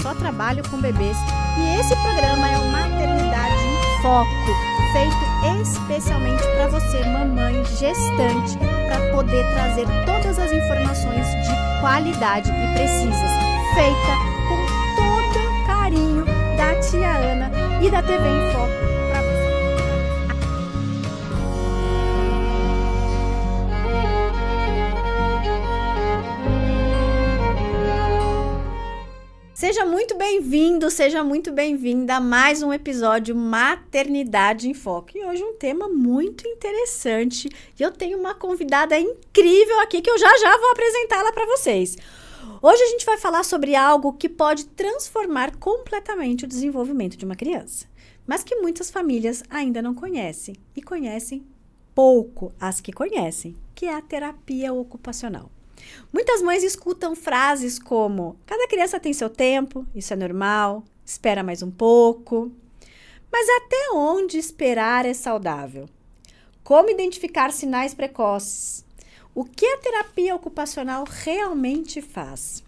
só trabalho com bebês e esse programa é o Maternidade em Foco, feito especialmente para você, mamãe, gestante, para poder trazer todas as informações de qualidade e precisas, feita com todo carinho da tia Ana e da TV em Foco. Seja muito bem-vindo, seja muito bem-vinda a mais um episódio Maternidade em Foco. E hoje um tema muito interessante e eu tenho uma convidada incrível aqui que eu já vou apresentá-la para vocês. Hoje a gente vai falar sobre algo que pode transformar completamente o desenvolvimento de uma criança, mas que muitas famílias ainda não conhecem e conhecem pouco as que conhecem, que é a terapia ocupacional. Muitas mães escutam frases como: cada criança tem seu tempo, isso é normal, espera mais um pouco. Mas até onde esperar é saudável? Como identificar sinais precoces? O que a terapia ocupacional realmente faz?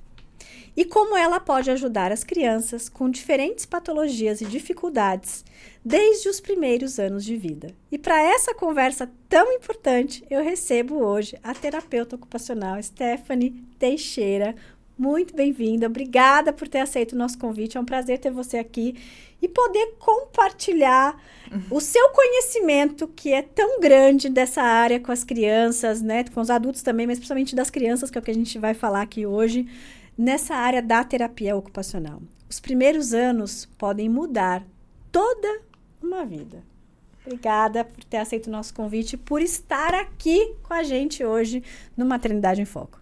E como ela pode ajudar as crianças com diferentes patologias e dificuldades desde os primeiros anos de vida. E para essa conversa tão importante, eu recebo hoje a terapeuta ocupacional Stephanie Teixeira. Muito bem-vinda, obrigada por ter aceito o nosso convite, é um prazer ter você aqui e poder compartilhar o seu conhecimento, que é tão grande dessa área com as crianças, né, com os adultos também, mas principalmente das crianças, que é o que a gente vai falar aqui hoje, nessa área da terapia ocupacional. Os primeiros anos podem mudar toda uma vida. Obrigada por ter aceito o nosso convite e por estar aqui com a gente hoje no Maternidade em Foco.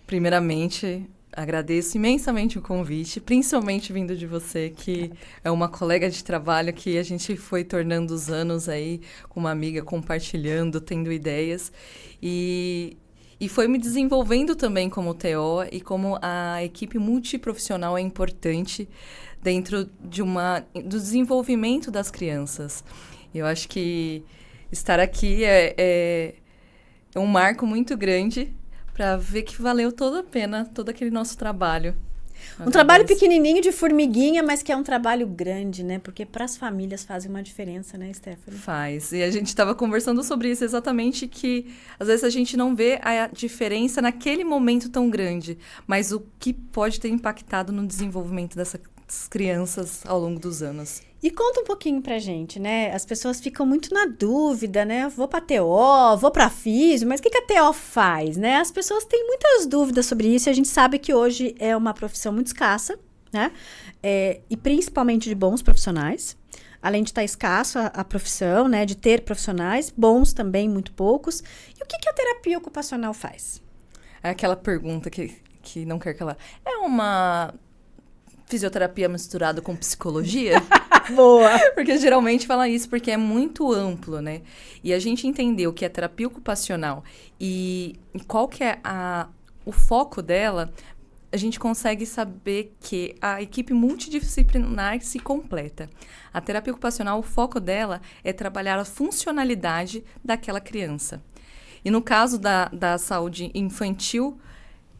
Primeiramente, agradeço imensamente o convite, principalmente vindo de você, que é uma colega de trabalho que a gente foi tornando os anos aí com uma amiga, compartilhando, tendo ideias. E foi me desenvolvendo também como TO e como a equipe multiprofissional é importante dentro do desenvolvimento das crianças. Eu acho que estar aqui é um marco muito grande para ver que valeu toda a pena, todo aquele nosso trabalho. Um trabalho pequenininho de formiguinha, mas que é um trabalho grande, né? Porque para as famílias fazem uma diferença, né, Stephanie? Faz. E a gente estava conversando sobre isso exatamente, que às vezes a gente não vê a diferença naquele momento tão grande, mas o que pode ter impactado no desenvolvimento dessas crianças ao longo dos anos. E conta um pouquinho pra gente, né? As pessoas ficam muito na dúvida, né? Vou pra TO, vou pra físio, mas o que a TO faz, né? As pessoas têm muitas dúvidas sobre isso e a gente sabe que hoje é uma profissão muito escassa, né? E principalmente de bons profissionais. Além de estar escasso a profissão, né? De ter profissionais, bons também, muito poucos. E o que a terapia ocupacional faz? É aquela pergunta que não quer calar. É uma fisioterapia misturada com psicologia? Boa! Porque geralmente fala isso porque é muito amplo, né? E a gente entendeu que a terapia ocupacional e qual que é o foco dela, a gente consegue saber que a equipe multidisciplinar se completa. A terapia ocupacional, o foco dela é trabalhar a funcionalidade daquela criança. E no caso da saúde infantil,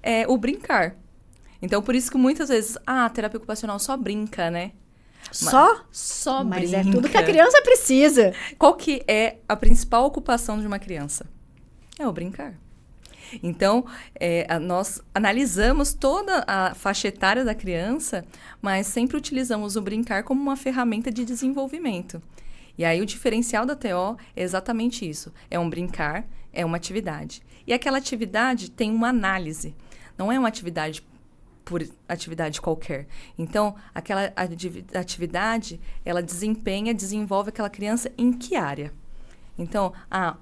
é o brincar. Então, por isso que muitas vezes, a terapia ocupacional só brinca, né? Só mas brinca. É tudo que a criança precisa. Qual que é a principal ocupação de uma criança? É o brincar. Então, nós analisamos toda a faixa etária da criança, mas sempre utilizamos o brincar como uma ferramenta de desenvolvimento. E aí, o diferencial da TO é exatamente isso. É um brincar, é uma atividade. E aquela atividade tem uma análise. Não é uma atividade por atividade qualquer. Então, aquela atividade, ela desenvolve aquela criança em que área? Então,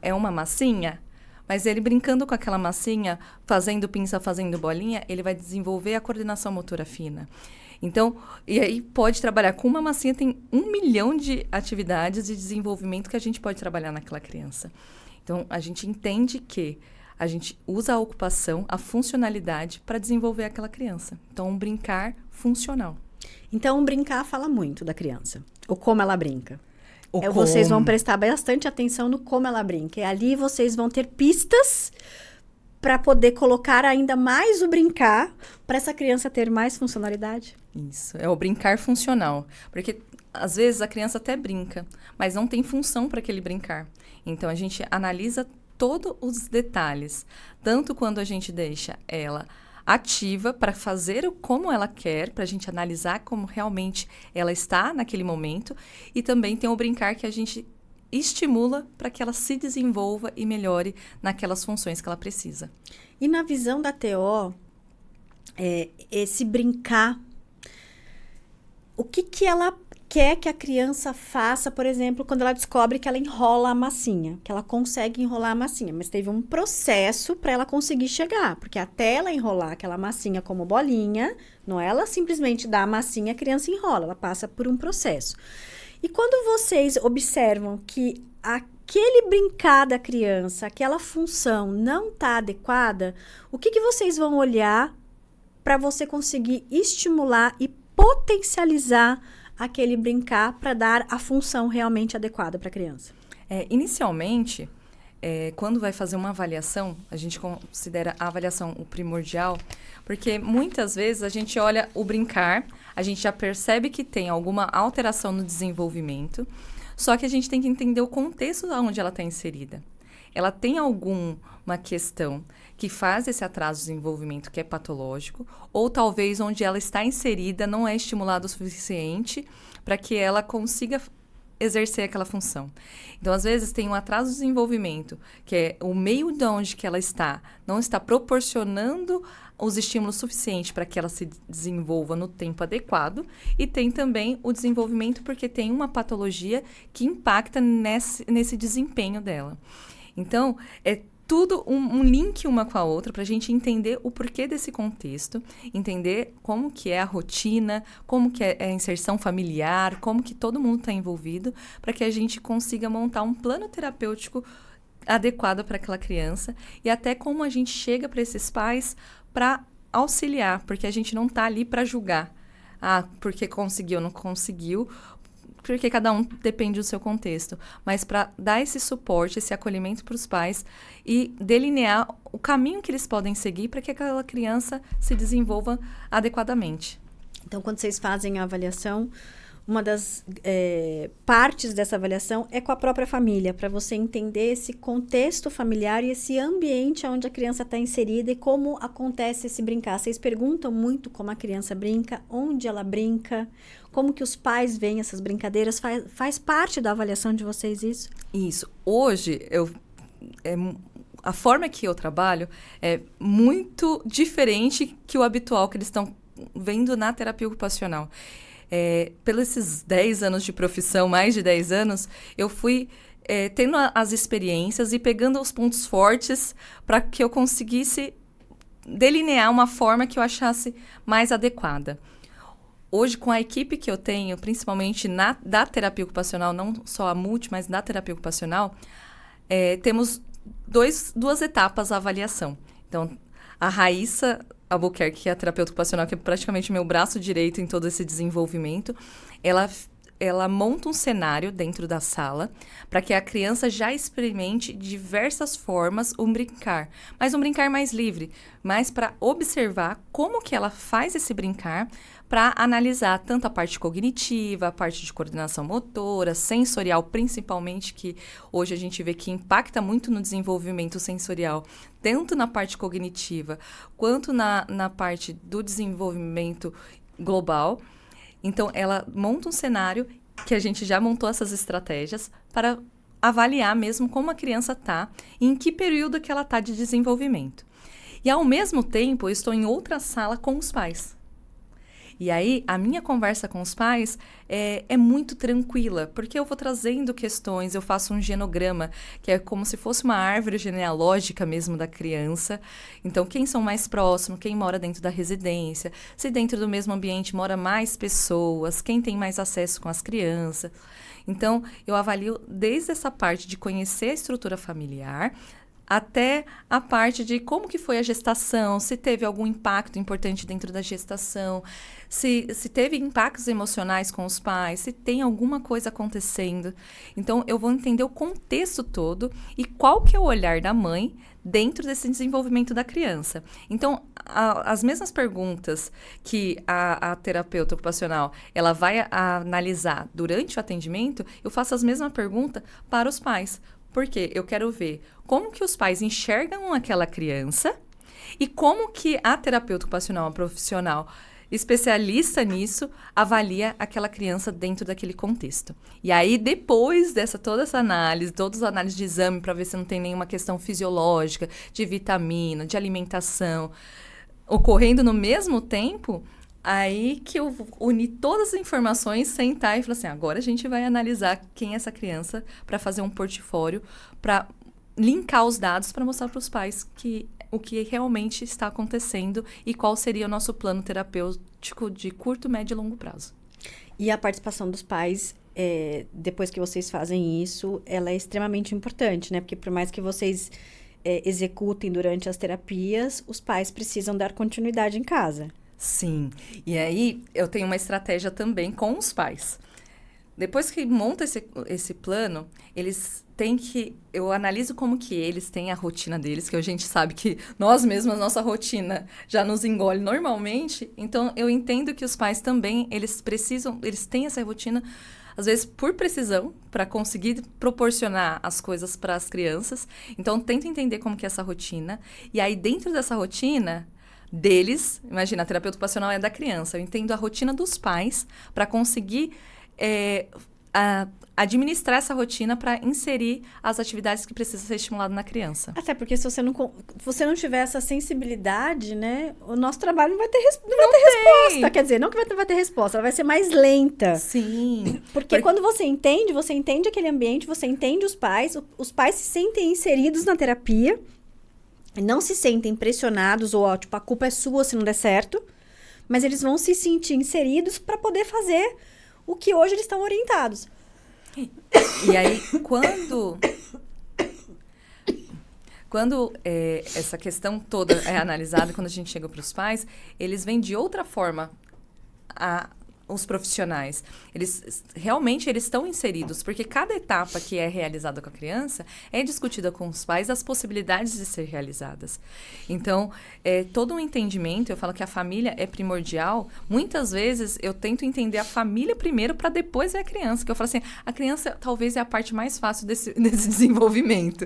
é uma massinha? Mas ele brincando com aquela massinha, fazendo pinça, fazendo bolinha, ele vai desenvolver a coordenação motora fina. Então, e aí pode trabalhar com uma massinha, tem 1 milhão de atividades de desenvolvimento que a gente pode trabalhar naquela criança. Então, a gente entende que a gente usa a ocupação, a funcionalidade para desenvolver aquela criança. Então, um brincar funcional. Então, um brincar fala muito da criança. O como ela brinca. Vocês vão prestar bastante atenção no como ela brinca. E ali vocês vão ter pistas para poder colocar ainda mais o brincar para essa criança ter mais funcionalidade? Isso, é o brincar funcional. Porque, às vezes, a criança até brinca, mas não tem função para aquele brincar. Então, a gente analisa todos os detalhes, tanto quando a gente deixa ela ativa para fazer como ela quer, para a gente analisar como realmente ela está naquele momento, e também tem o brincar que a gente estimula para que ela se desenvolva e melhore naquelas funções que ela precisa. E na visão da TO, esse brincar, o que ela quer que a criança faça, por exemplo, quando ela descobre que ela enrola a massinha, que ela consegue enrolar a massinha, mas teve um processo para ela conseguir chegar, porque até ela enrolar aquela massinha como bolinha, não é ela simplesmente dá a massinha, a criança enrola, ela passa por um processo. E quando vocês observam que aquele brincar da criança, aquela função não está adequada, o que vocês vão olhar para você conseguir estimular e potencializar aquele brincar para dar a função realmente adequada para a criança? Inicialmente, quando vai fazer uma avaliação, a gente considera a avaliação o primordial, porque muitas vezes a gente olha o brincar, a gente já percebe que tem alguma alteração no desenvolvimento, só que a gente tem que entender o contexto onde ela está inserida. Ela tem alguma questão que faz esse atraso de desenvolvimento que é patológico, ou talvez onde ela está inserida não é estimulado o suficiente para que ela consiga exercer aquela função. Então, às vezes, tem um atraso de desenvolvimento, que é o meio de onde que ela está, não está proporcionando os estímulos suficientes para que ela se desenvolva no tempo adequado, e tem também o desenvolvimento porque tem uma patologia que impacta nesse desempenho dela. Então, é tudo um link uma com a outra para a gente entender o porquê desse contexto, entender como que é a rotina, como que é a inserção familiar, como que todo mundo está envolvido, para que a gente consiga montar um plano terapêutico adequado para aquela criança e até como a gente chega para esses pais para auxiliar, porque a gente não está ali para julgar. Porque conseguiu, não conseguiu, porque cada um depende do seu contexto, mas para dar esse suporte, esse acolhimento para os pais e delinear o caminho que eles podem seguir para que aquela criança se desenvolva adequadamente. Então, quando vocês fazem a avaliação, uma das partes dessa avaliação é com a própria família, para você entender esse contexto familiar e esse ambiente onde a criança está inserida e como acontece esse brincar. Vocês perguntam muito como a criança brinca, onde ela brinca, como que os pais veem essas brincadeiras. Faz parte da avaliação de vocês isso? Isso. Hoje, a forma que eu trabalho é muito diferente que o habitual que eles estão vendo na terapia ocupacional. Pelos esses 10 anos de profissão, mais de 10 anos, eu fui tendo as experiências e pegando os pontos fortes para que eu conseguisse delinear uma forma que eu achasse mais adequada. Hoje, com a equipe que eu tenho, principalmente da terapia ocupacional, não só a multi, mas da terapia ocupacional, temos duas etapas a avaliação. Então, a Raíssa Albuquerque, que é a terapeuta ocupacional, que é praticamente meu braço direito em todo esse desenvolvimento, ela monta um cenário dentro da sala para que a criança já experimente diversas formas um brincar, mas um brincar mais livre, mas para observar como que ela faz esse brincar, para analisar tanto a parte cognitiva, a parte de coordenação motora, sensorial, principalmente, que hoje a gente vê que impacta muito no desenvolvimento sensorial, tanto na parte cognitiva, quanto na parte do desenvolvimento global. Então, ela monta um cenário que a gente já montou essas estratégias para avaliar mesmo como a criança está e em que período que ela está de desenvolvimento. E, ao mesmo tempo, eu estou em outra sala com os pais. E aí, a minha conversa com os pais é muito tranquila, porque eu vou trazendo questões, eu faço um genograma, que é como se fosse uma árvore genealógica mesmo da criança. Então, quem são mais próximos, quem mora dentro da residência, se dentro do mesmo ambiente mora mais pessoas, quem tem mais acesso com as crianças. Então, eu avalio desde essa parte de conhecer a estrutura familiar, até a parte de como que foi a gestação, se teve algum impacto importante dentro da gestação, se teve impactos emocionais com os pais, se tem alguma coisa acontecendo. Então, eu vou entender o contexto todo e qual que é o olhar da mãe dentro desse desenvolvimento da criança. Então, as mesmas perguntas que a terapeuta ocupacional ela vai analisar durante o atendimento, eu faço as mesmas perguntas para os pais. Porque eu quero ver como que os pais enxergam aquela criança e como que a terapeuta ocupacional, a profissional especialista nisso, avalia aquela criança dentro daquele contexto. E aí, depois toda essa análise, todas as análises de exame para ver se não tem nenhuma questão fisiológica, de vitamina, de alimentação, ocorrendo no mesmo tempo, aí que eu uni todas as informações, sentar e falar assim, agora a gente vai analisar quem é essa criança para fazer um portfólio, para linkar os dados para mostrar para os pais o que realmente está acontecendo e qual seria o nosso plano terapêutico de curto, médio e longo prazo. E a participação dos pais, depois que vocês fazem isso, ela é extremamente importante, né? Porque por mais que vocês executem durante as terapias, os pais precisam dar continuidade em casa. Sim, e aí eu tenho uma estratégia também com os pais. Depois que monta esse plano, eles têm eu analiso como que eles têm a rotina deles, que a gente sabe que nós mesmos, nossa rotina já nos engole normalmente. Então, eu entendo que os pais também, eles têm essa rotina, às vezes por precisão, para conseguir proporcionar as coisas para as crianças. Então, tento entender como que é essa rotina. E aí, dentro dessa rotina deles, imagina, a terapeuta ocupacional é da criança, eu entendo a rotina dos pais para conseguir administrar essa rotina para inserir as atividades que precisam ser estimuladas na criança. Até porque se você não tiver essa sensibilidade, né, o nosso trabalho não vai ter resposta. Quer dizer, não que vai ter resposta, ela vai ser mais lenta. Sim. Porque quando você entende aquele ambiente, você entende os pais se sentem inseridos na terapia, não se sentem pressionados ou, tipo, a culpa é sua se não der certo, mas eles vão se sentir inseridos para poder fazer o que hoje eles estão orientados. E aí, quando essa questão toda é analisada, quando a gente chega para os pais, eles vêm de outra forma os profissionais. Eles estão inseridos, porque cada etapa que é realizada com a criança é discutida com os pais as possibilidades de ser realizadas. Então, todo um entendimento, eu falo que a família é primordial. Muitas vezes, eu tento entender a família primeiro para depois ver a criança. Que eu falo assim, a criança talvez é a parte mais fácil desse desenvolvimento.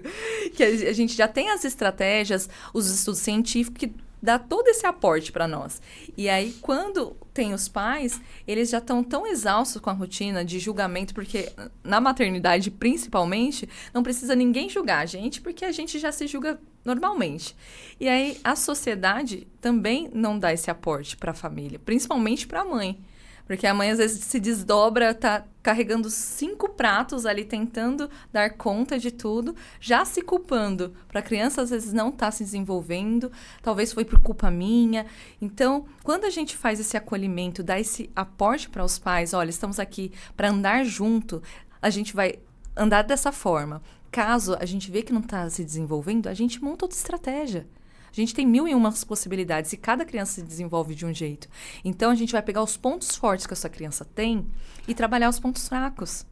Que a gente já tem as estratégias, os estudos científicos que dá todo esse aporte para nós. E aí, quando tem os pais, eles já estão tão exaustos com a rotina de julgamento, porque na maternidade, principalmente, não precisa ninguém julgar a gente, porque a gente já se julga normalmente. E aí, a sociedade também não dá esse aporte para a família, principalmente para a mãe. Porque a mãe, às vezes, se desdobra, tá carregando 5 pratos ali, tentando dar conta de tudo, já se culpando para a criança, às vezes, não tá se desenvolvendo, talvez foi por culpa minha. Então, quando a gente faz esse acolhimento, dá esse aporte para os pais, olha, estamos aqui para andar junto, a gente vai andar dessa forma. Caso a gente vê que não está se desenvolvendo, a gente monta outra estratégia. A gente tem 1001 possibilidades e cada criança se desenvolve de um jeito. Então, a gente vai pegar os pontos fortes que essa criança tem e trabalhar os pontos fracos.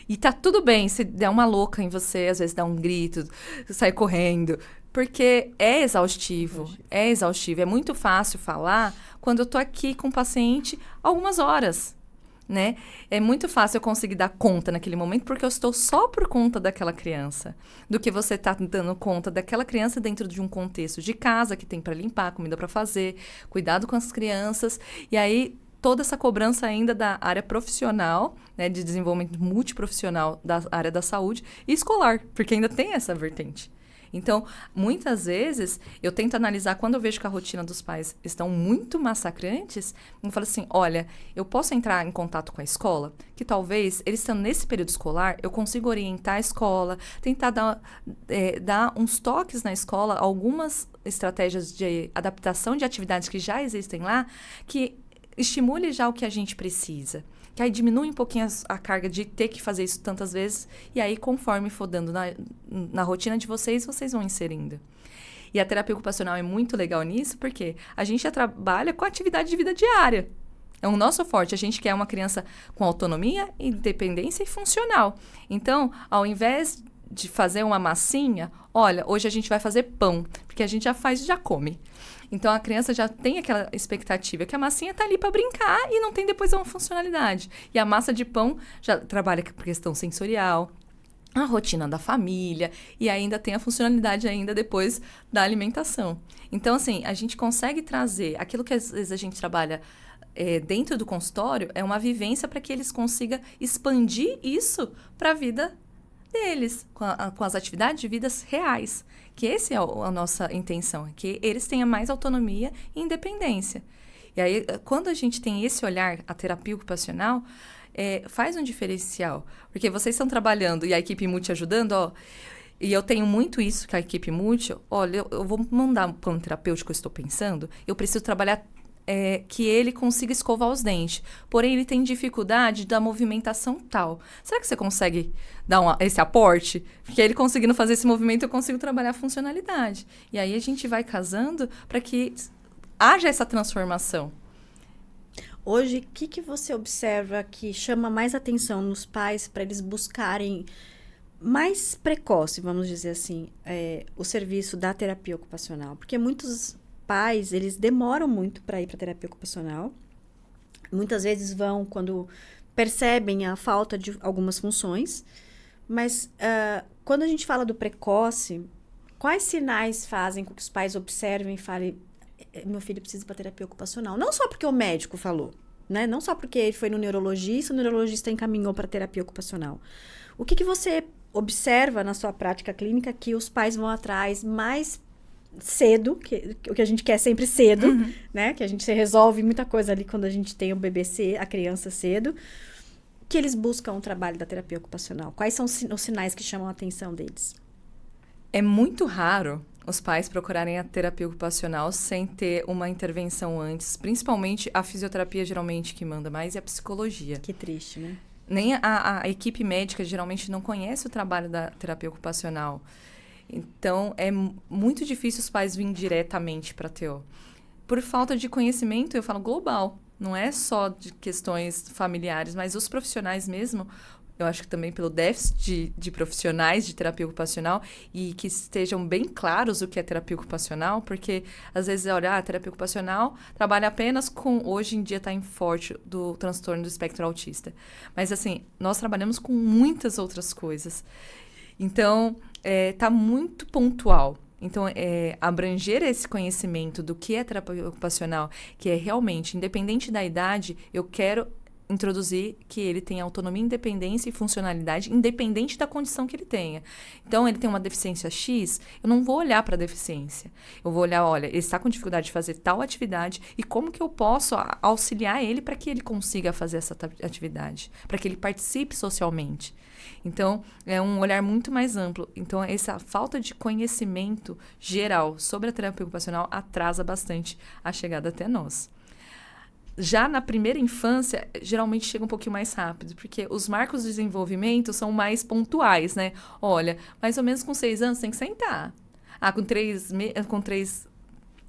E tá tudo bem se der uma louca em você, às vezes dá um grito, sai correndo, porque é exaustivo. É exaustivo. É muito fácil falar quando eu tô aqui com o paciente algumas horas. Né? É muito fácil eu conseguir dar conta naquele momento porque eu estou só por conta daquela criança, do que você está dando conta daquela criança dentro de um contexto de casa que tem para limpar, comida para fazer, cuidado com as crianças, e aí toda essa cobrança ainda da área profissional, né, de desenvolvimento multiprofissional da área da saúde e escolar, porque ainda tem essa vertente. Então, muitas vezes, eu tento analisar, quando eu vejo que a rotina dos pais estão muito massacrantes, eu falo assim, olha, eu posso entrar em contato com a escola, que talvez, eles estando nesse período escolar, eu consiga orientar a escola, tentar dar uns toques na escola, algumas estratégias de adaptação de atividades que já existem lá, que estimule já o que a gente precisa. Que aí diminui um pouquinho a carga de ter que fazer isso tantas vezes. E aí, conforme for dando na rotina de vocês vão inserindo. E a terapia ocupacional é muito legal nisso, porque a gente já trabalha com a atividade de vida diária. É o nosso forte. A gente quer uma criança com autonomia, independência e funcional. Então, ao invés de fazer uma massinha, olha, hoje a gente vai fazer pão, porque a gente já faz e já come. Então, a criança já tem aquela expectativa que a massinha está ali para brincar e não tem depois uma funcionalidade. E a massa de pão já trabalha com questão sensorial, a rotina da família e ainda tem a funcionalidade ainda depois da alimentação. Então, assim, a gente consegue trazer aquilo que às vezes a gente trabalha dentro do consultório, é uma vivência para que eles consigam expandir isso para a vida deles, com as atividades de vidas reais. Que essa é a nossa intenção, que eles tenham mais autonomia e independência. E aí, quando a gente tem esse olhar, a terapia ocupacional, faz um diferencial. Porque vocês estão trabalhando e a equipe multi ajudando, ó, e eu tenho muito isso com a equipe multi. Olha, eu vou mandar um plano terapêutico que eu estou pensando, eu preciso trabalhar que ele consiga escovar os dentes. Porém, ele tem dificuldade da movimentação tal. Será que você consegue dar esse aporte? Porque ele conseguindo fazer esse movimento, eu consigo trabalhar a funcionalidade. E aí, a gente vai casando para que haja essa transformação. Hoje, o que você observa que chama mais atenção nos pais para eles buscarem mais precoce, vamos dizer assim, o serviço da terapia ocupacional? Porque muitos pais, eles demoram muito para ir para terapia ocupacional. Muitas vezes vão quando percebem a falta de algumas funções. Mas quando a gente fala do precoce, quais sinais fazem com que os pais observem e falem, meu filho precisa ir para terapia ocupacional? Não só porque o médico falou, né? Não só porque ele foi no neurologista, o neurologista encaminhou para terapia ocupacional. O que você observa na sua prática clínica que os pais vão atrás mais cedo, o que a gente quer sempre cedo, né? Que a gente resolve muita coisa ali quando a gente tem o bebê a criança cedo, que eles buscam o trabalho da terapia ocupacional. Quais são os sinais que chamam a atenção deles? É muito raro os pais procurarem a terapia ocupacional sem ter uma intervenção antes, principalmente a fisioterapia geralmente que manda mais e a psicologia. Que triste, né? Nem a equipe médica geralmente não conhece o trabalho da terapia ocupacional. Então, é muito difícil os pais virem diretamente para a TO. Por falta de conhecimento, eu falo global. Não é só de questões familiares, mas os profissionais mesmo, eu acho que também pelo déficit de profissionais de terapia ocupacional e que estejam bem claros o que é terapia ocupacional, porque às vezes, olha, a terapia ocupacional trabalha apenas com, hoje em dia está em forte, do transtorno do espectro autista. Mas assim, nós trabalhamos com muitas outras coisas. Então, está muito pontual. Então, abranger esse conhecimento do que é terapia ocupacional, que é realmente, independente da idade, eu quero introduzir que ele tenha autonomia, independência e funcionalidade, independente da condição que ele tenha. Então, ele tem uma deficiência X, eu não vou olhar para a deficiência. Eu vou olhar, olha, ele está com dificuldade de fazer tal atividade e como que eu posso auxiliar ele para que ele consiga fazer essa atividade, para que ele participe socialmente. Então, é um olhar muito mais amplo. Então, essa falta de conhecimento geral sobre a terapia ocupacional atrasa bastante a chegada até nós. Já na primeira infância, geralmente chega um pouquinho mais rápido, porque os marcos de desenvolvimento são mais pontuais, né? Olha, mais ou menos com 6 anos tem que sentar.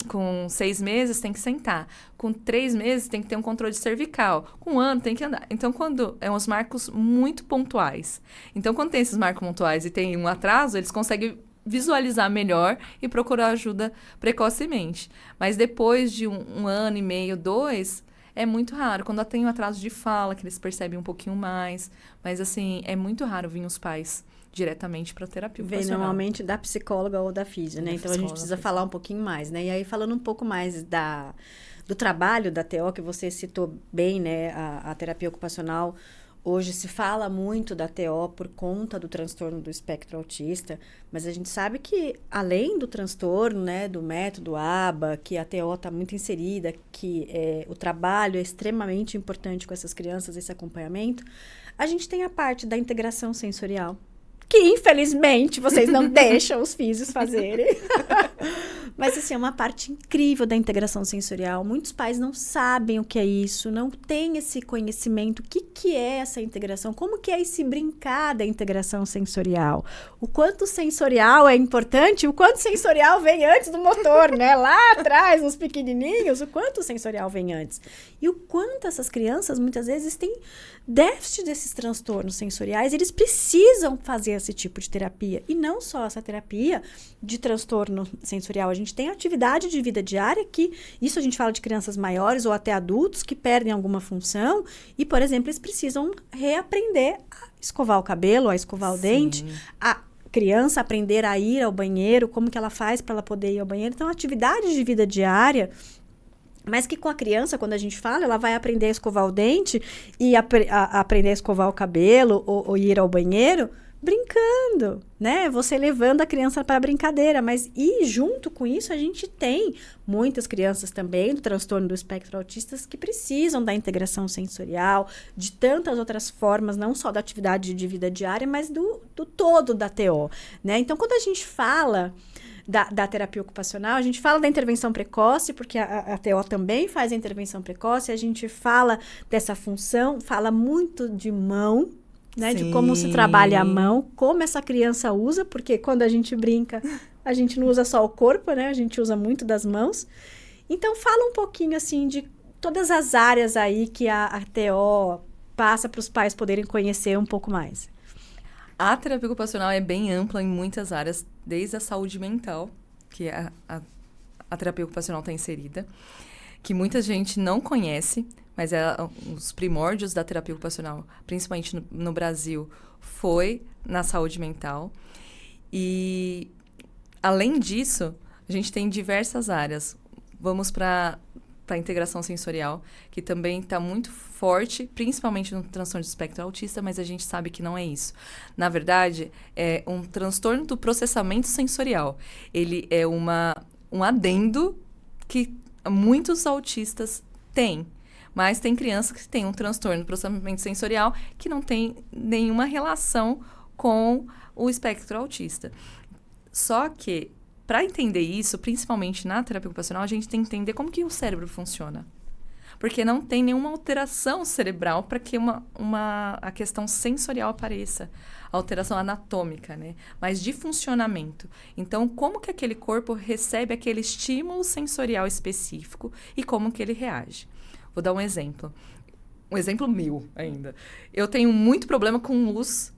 Com 6 meses tem que sentar. Com 3 meses tem que ter um controle cervical. Com 1 ano tem que andar. Então, quando uns marcos muito pontuais. Então, quando tem esses marcos pontuais e tem um atraso, eles conseguem visualizar melhor e procurar ajuda precocemente. Mas depois de um ano e meio, 2, é muito raro. Quando tem um atraso de fala, que eles percebem um pouquinho mais. Mas, assim, é muito raro vir os pais diretamente para a terapia ocupacional. Vem normalmente da psicóloga ou da físio, né? Então, a gente precisa falar um pouquinho mais, né? E aí, falando um pouco mais do trabalho da TO, que você citou bem, né? A terapia ocupacional. Hoje se fala muito da TO por conta do transtorno do espectro autista, mas a gente sabe que, além do transtorno, né, do método ABA, que a TO está muito inserida, que o trabalho é extremamente importante com essas crianças, esse acompanhamento, a gente tem a parte da integração sensorial, que, infelizmente, vocês não deixam os físios fazerem. Mas, assim, é uma parte incrível da integração sensorial. Muitos pais não sabem o que é isso, não têm esse conhecimento. O que é essa integração? Como que é esse brincar da integração sensorial? O quanto sensorial é importante, o quanto sensorial vem antes do motor, né? Lá atrás, nos pequenininhos, o quanto sensorial vem antes. E o quanto essas crianças, muitas vezes, têm déficit desses transtornos sensoriais. Eles precisam fazer esse tipo de terapia. E não só essa terapia de transtorno sensorial. A gente tem atividade de vida diária que, isso a gente fala de crianças maiores ou até adultos que perdem alguma função e, por exemplo, eles precisam reaprender a escovar o cabelo, a escovar o dente, a criança aprender a ir ao banheiro, como que ela faz para ela poder ir ao banheiro. Então, atividade de vida diária, mas que com a criança, quando a gente fala, ela vai aprender a escovar o dente e aprender a escovar o cabelo ou ir ao banheiro brincando, né? Você levando a criança para a brincadeira, mas e junto com isso a gente tem muitas crianças também do transtorno do espectro autista que precisam da integração sensorial, de tantas outras formas, não só da atividade de vida diária, mas do todo da TO, né? Então, quando a gente fala da terapia ocupacional, a gente fala da intervenção precoce, porque a TO também faz a intervenção precoce, a gente fala dessa função, fala muito de mão, né, de como se trabalha a mão, como essa criança usa, porque quando a gente brinca, a gente não usa só o corpo, né? A gente usa muito das mãos. Então, fala um pouquinho, assim, de todas as áreas aí que a TO passa para os pais poderem conhecer um pouco mais. A terapia ocupacional é bem ampla em muitas áreas, desde a saúde mental, que a terapia ocupacional está inserida, que muita gente não conhece, mas os primórdios da terapia ocupacional, principalmente no Brasil, foi na saúde mental. E, além disso, a gente tem diversas áreas. Vamos para a integração sensorial, que também está muito forte, principalmente no transtorno do espectro autista, mas a gente sabe que não é isso. Na verdade, é um transtorno do processamento sensorial. Ele é um adendo que muitos autistas têm. Mas tem crianças que têm um transtorno do processamento sensorial que não tem nenhuma relação com o espectro autista. Só que, para entender isso, principalmente na terapia ocupacional, a gente tem que entender como que o cérebro funciona. Porque não tem nenhuma alteração cerebral para que a questão sensorial apareça. Alteração anatômica, né? Mas de funcionamento. Então, como que aquele corpo recebe aquele estímulo sensorial específico e como que ele reage? Vou dar um exemplo. Um exemplo meu ainda. Eu tenho muito problema com luz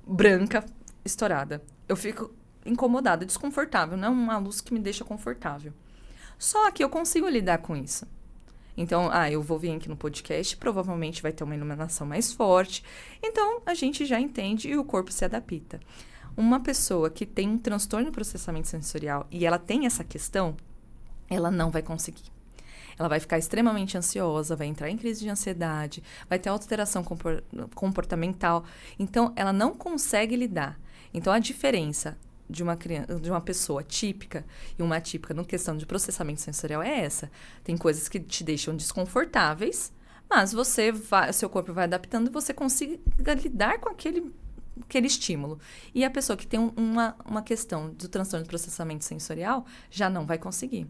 branca estourada. Eu fico incomodada, desconfortável. Não é uma luz que me deixa confortável. Só que eu consigo lidar com isso. Então, eu vou vir aqui no podcast, provavelmente vai ter uma iluminação mais forte. Então, a gente já entende e o corpo se adapta. Uma pessoa que tem um transtorno de processamento sensorial e ela tem essa questão, ela não vai conseguir. Ela vai ficar extremamente ansiosa, vai entrar em crise de ansiedade, vai ter alteração comportamental. Então, ela não consegue lidar. Então, a diferença de uma pessoa típica e uma atípica no questão de processamento sensorial é essa. Tem coisas que te deixam desconfortáveis, mas seu corpo vai adaptando e você consiga lidar com aquele estímulo. E a pessoa que tem uma questão do transtorno de processamento sensorial já não vai conseguir.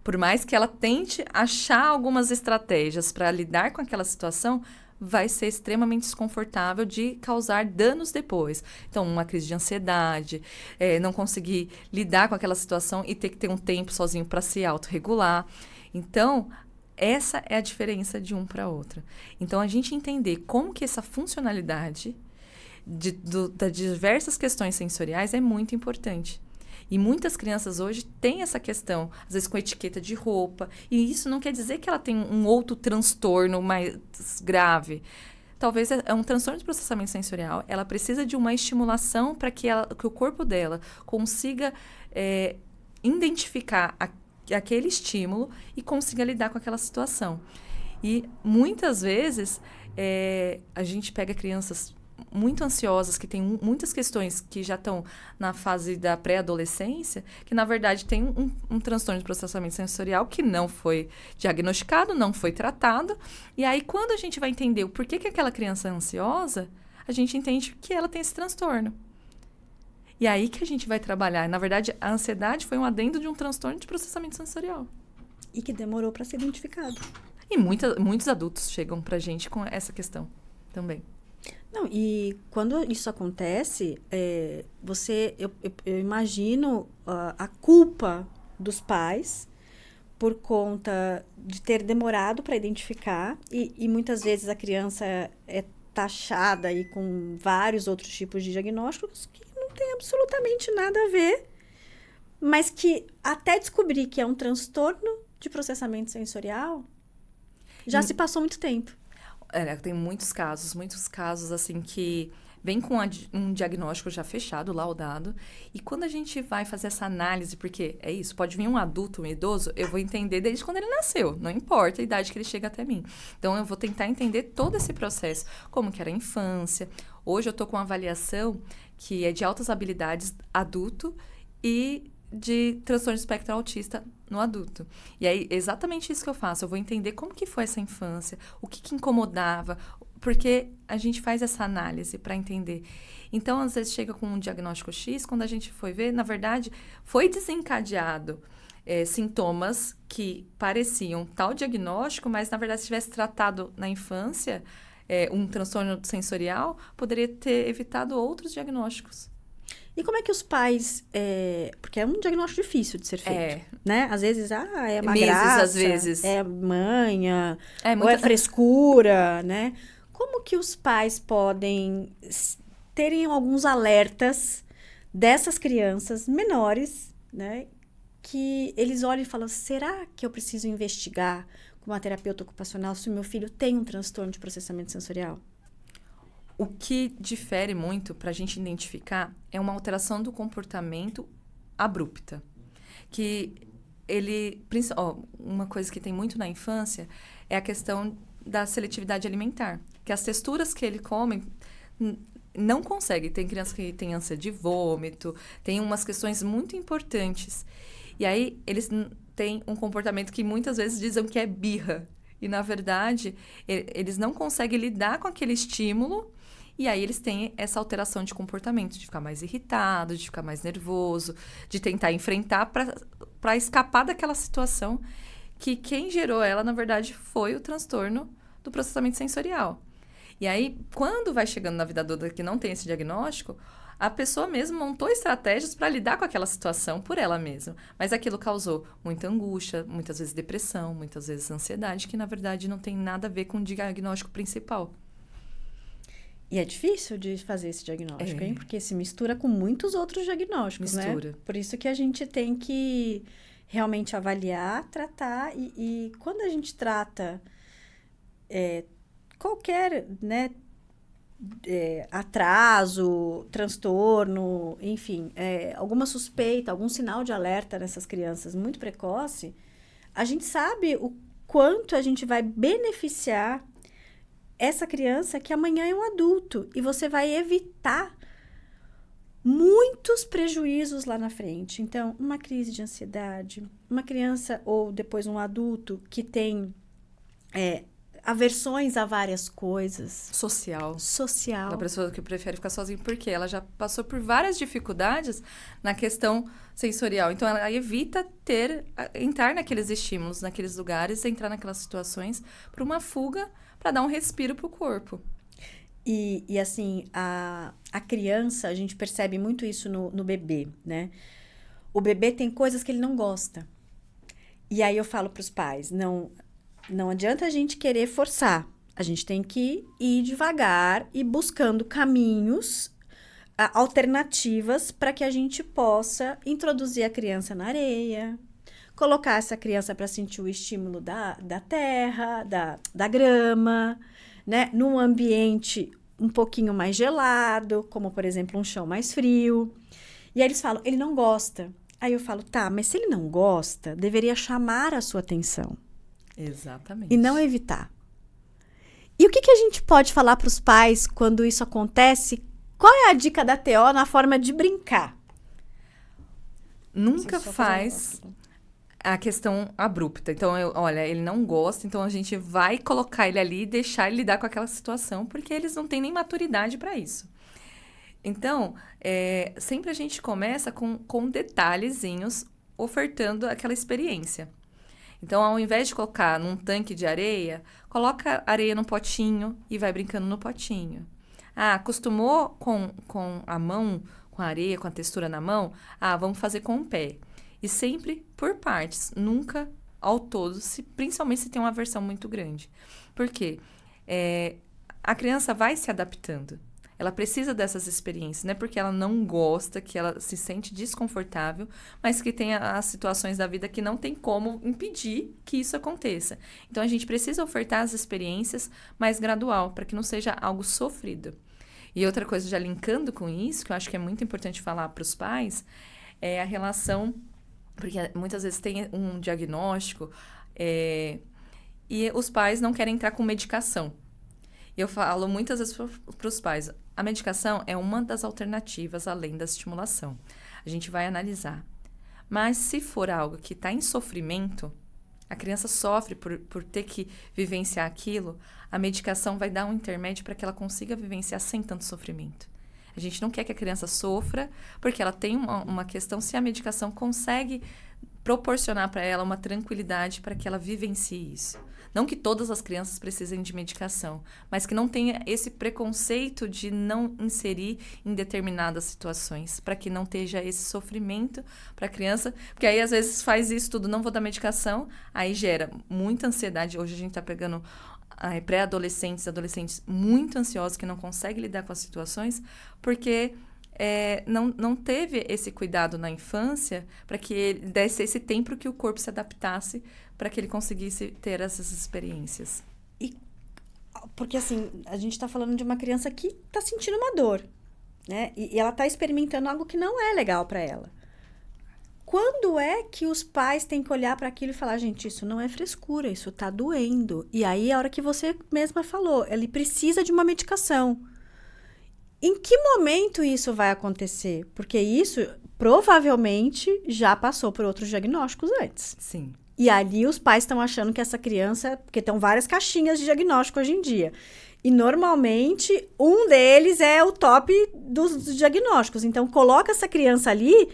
Por mais que ela tente achar algumas estratégias para lidar com aquela situação, vai ser extremamente desconfortável de causar danos depois. Então, uma crise de ansiedade, não conseguir lidar com aquela situação e ter que ter um tempo sozinho para se autorregular. Então, essa é a diferença de um para outro. Então, a gente entender como que essa funcionalidade das diversas questões sensoriais é muito importante. E muitas crianças hoje têm essa questão, às vezes com etiqueta de roupa. E isso não quer dizer que ela tem um outro transtorno mais grave. Talvez é um transtorno de processamento sensorial. Ela precisa de uma estimulação para que o corpo dela consiga identificar aquele estímulo e consiga lidar com aquela situação. E muitas vezes a gente pega crianças muito ansiosas, que têm muitas questões que já estão na fase da pré-adolescência, que na verdade tem um transtorno de processamento sensorial que não foi diagnosticado, não foi tratado. E aí, quando a gente vai entender o porquê que aquela criança é ansiosa, a gente entende que ela tem esse transtorno. E aí que a gente vai trabalhar. Na verdade, a ansiedade foi um adendo de um transtorno de processamento sensorial. E que demorou para ser identificado. E muitos adultos chegam pra gente com essa questão também. Não, e quando isso acontece, eu imagino a culpa dos pais por conta de ter demorado para identificar e muitas vezes a criança é taxada aí com vários outros tipos de diagnósticos que não tem absolutamente nada a ver, mas que até descobrir que é um transtorno de processamento sensorial, já se passou muito tempo. Tem muitos casos assim que vem com um diagnóstico já fechado, laudado, e quando a gente vai fazer essa análise, porque é isso, pode vir um adulto, um idoso, eu vou entender desde quando ele nasceu, não importa a idade que ele chega até mim. Então, eu vou tentar entender todo esse processo, como que era a infância. Hoje eu tô com uma avaliação que é de altas habilidades adulto e de transtorno de espectro autista no adulto. E aí, exatamente isso que eu faço. Eu vou entender como que foi essa infância, o que incomodava, porque a gente faz essa análise para entender. Então, às vezes, chega com um diagnóstico X, quando a gente foi ver, na verdade, foi desencadeado sintomas que pareciam tal diagnóstico, mas, na verdade, se tivesse tratado na infância um transtorno sensorial, poderia ter evitado outros diagnósticos. E como é que os pais... porque é um diagnóstico difícil de ser feito, né? Às vezes, é uma meses, graça, às vezes. É manha, muita... ou é frescura, né? Como que os pais podem terem alguns alertas dessas crianças menores, né? Que eles olham e falam, será que eu preciso investigar com uma terapeuta ocupacional se o meu filho tem um transtorno de processamento sensorial? O que difere muito para a gente identificar é uma alteração do comportamento abrupta. Que uma coisa que tem muito na infância é a questão da seletividade alimentar. Que as texturas que ele come não consegue. Tem criança que tem ânsia de vômito, tem umas questões muito importantes. E aí, eles têm um comportamento que muitas vezes dizem que é birra. E, na verdade, eles não conseguem lidar com aquele estímulo. E aí, eles têm essa alteração de comportamento, de ficar mais irritado, de ficar mais nervoso, de tentar enfrentar para escapar daquela situação que quem gerou ela, na verdade, foi o transtorno do processamento sensorial. E aí, quando vai chegando na vida adulta que não tem esse diagnóstico, a pessoa mesmo montou estratégias para lidar com aquela situação por ela mesma. Mas aquilo causou muita angústia, muitas vezes depressão, muitas vezes ansiedade, que, na verdade, não tem nada a ver com o diagnóstico principal. E é difícil de fazer esse diagnóstico, hein? Porque se mistura com muitos outros diagnósticos, né? Por isso que a gente tem que realmente avaliar, tratar. E quando a gente trata qualquer, né, atraso, transtorno, enfim, alguma suspeita, algum sinal de alerta nessas crianças muito precoce, a gente sabe o quanto a gente vai beneficiar essa criança que amanhã é um adulto e você vai evitar muitos prejuízos lá na frente. Então, uma crise de ansiedade, uma criança ou depois um adulto que tem aversões a várias coisas. Social. A pessoa que prefere ficar sozinha porque ela já passou por várias dificuldades na questão sensorial. Então, ela evita entrar naqueles estímulos, naqueles lugares, entrar naquelas situações para uma fuga, para dar um respiro para o corpo. E assim, a criança, a gente percebe muito isso no bebê, né? O bebê tem coisas que ele não gosta. E aí eu falo para os pais, não adianta a gente querer forçar. A gente tem que ir devagar e buscando caminhos, alternativas, para que a gente possa introduzir a criança na areia, colocar essa criança para sentir o estímulo da terra, da grama, né? Num ambiente um pouquinho mais gelado, como, por exemplo, um chão mais frio. E aí eles falam, ele não gosta. Aí eu falo, tá, mas se ele não gosta, deveria chamar a sua atenção. Exatamente. E não evitar. E o que a gente pode falar para os pais quando isso acontece? Qual é a dica da TO na forma de brincar? Nunca faz a questão abrupta. Então, olha, ele não gosta, então a gente vai colocar ele ali e deixar ele lidar com aquela situação, porque eles não têm nem maturidade para isso. Então, sempre a gente começa com detalhezinhos, ofertando aquela experiência. Então, ao invés de colocar num tanque de areia, coloca areia num potinho e vai brincando no potinho. Acostumou com a mão, com a areia, com a textura na mão? Vamos fazer com o pé. E sempre por partes, nunca ao todo, principalmente se tem uma aversão muito grande. Por quê? A criança vai se adaptando. Ela precisa dessas experiências, não é porque ela não gosta, que ela se sente desconfortável, mas que tem as situações da vida que não tem como impedir que isso aconteça. Então, a gente precisa ofertar as experiências mais gradual, para que não seja algo sofrido. E outra coisa, já linkando com isso, que eu acho que é muito importante falar para os pais, é a relação, porque muitas vezes tem um diagnóstico e os pais não querem entrar com medicação. Eu falo muitas vezes para os pais, a medicação é uma das alternativas além da estimulação. A gente vai analisar. Mas se for algo que está em sofrimento, a criança sofre por ter que vivenciar aquilo, a medicação vai dar um intermédio para que ela consiga vivenciar sem tanto sofrimento. A gente não quer que a criança sofra, porque ela tem uma questão se a medicação consegue proporcionar para ela uma tranquilidade para que ela vivencie isso. Não que todas as crianças precisem de medicação, mas que não tenha esse preconceito de não inserir em determinadas situações, para que não esteja esse sofrimento para a criança, porque aí às vezes faz isso tudo, não vou dar medicação, aí gera muita ansiedade. Hoje a gente está pegando pré-adolescentes, adolescentes muito ansiosos que não conseguem lidar com as situações, porque não teve esse cuidado na infância para que ele desse esse tempo que o corpo se adaptasse para que ele conseguisse ter essas experiências. Porque, assim, a gente está falando de uma criança que está sentindo uma dor, né? E ela está experimentando algo que não é legal para ela. Quando é que os pais têm que olhar para aquilo e falar, gente, isso não é frescura, isso está doendo. E aí, a hora que você mesma falou, ele precisa de uma medicação. Em que momento isso vai acontecer? Porque isso, provavelmente, já passou por outros diagnósticos antes. Sim. E ali os pais estão achando que essa criança... Porque estão várias caixinhas de diagnóstico hoje em dia. E, normalmente, um deles é o top dos diagnósticos. Então, coloca essa criança ali,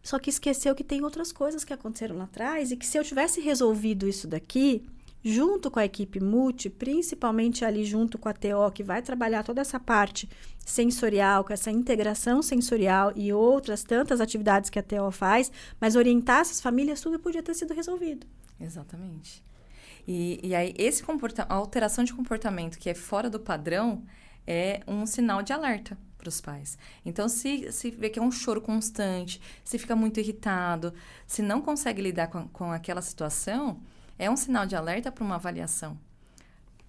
só que esqueceu que tem outras coisas que aconteceram lá atrás e que se eu tivesse resolvido isso daqui, junto com a equipe multi, principalmente ali junto com a TO, que vai trabalhar toda essa parte sensorial, com essa integração sensorial e outras tantas atividades que a TO faz, mas orientar essas famílias, tudo podia ter sido resolvido. Exatamente. E aí, a alteração de comportamento que é fora do padrão é um sinal de alerta para os pais. Então, se vê que é um choro constante, se fica muito irritado, se não consegue lidar com aquela situação, é um sinal de alerta para uma avaliação,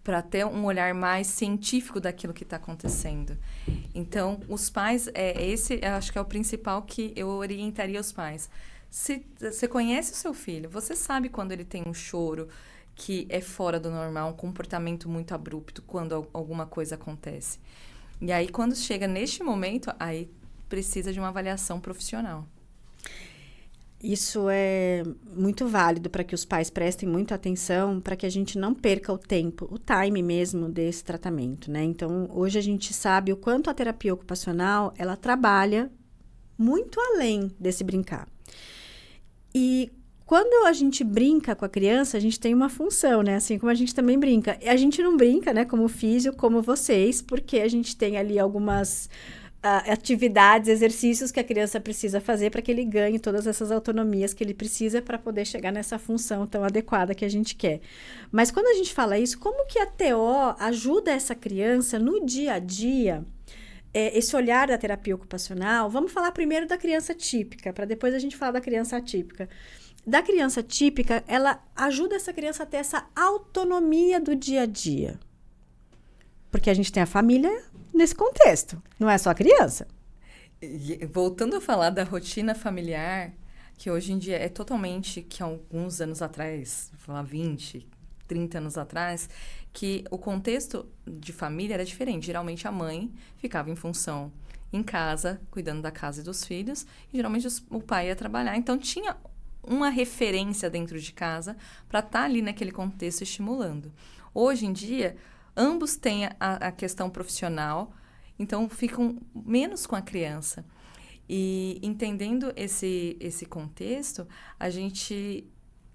para ter um olhar mais científico daquilo que está acontecendo. Então, os pais, eu acho que é o principal que eu orientaria os pais. Se você conhece o seu filho, você sabe quando ele tem um choro que é fora do normal, um comportamento muito abrupto, quando alguma coisa acontece. E aí, quando chega neste momento, aí precisa de uma avaliação profissional. Isso é muito válido para que os pais prestem muita atenção, para que a gente não perca o tempo, o time mesmo desse tratamento, né? Então, hoje a gente sabe o quanto a terapia ocupacional, ela trabalha muito além desse brincar. E quando a gente brinca com a criança, a gente tem uma função, né? Assim como a gente também brinca. A gente não brinca, né? Como físio, como vocês, porque a gente tem ali algumas atividades, exercícios que a criança precisa fazer para que ele ganhe todas essas autonomias que ele precisa para poder chegar nessa função tão adequada que a gente quer. Mas quando a gente fala isso, como que a TO ajuda essa criança no dia a dia, esse olhar da terapia ocupacional? Vamos falar primeiro da criança típica, para depois a gente falar da criança atípica. Da criança típica, ela ajuda essa criança a ter essa autonomia do dia a dia. Porque a gente tem a família nesse contexto, não é só a criança. Voltando a falar da rotina familiar, que hoje em dia é totalmente, que há alguns anos atrás, vou falar 20, 30 anos atrás, que o contexto de família era diferente. Geralmente a mãe ficava em função em casa, cuidando da casa e dos filhos, e geralmente o pai ia trabalhar. Então tinha uma referência dentro de casa para estar ali naquele contexto estimulando. Hoje em dia, ambos têm a questão profissional então ficam menos com a criança. E entendendo esse contexto, a gente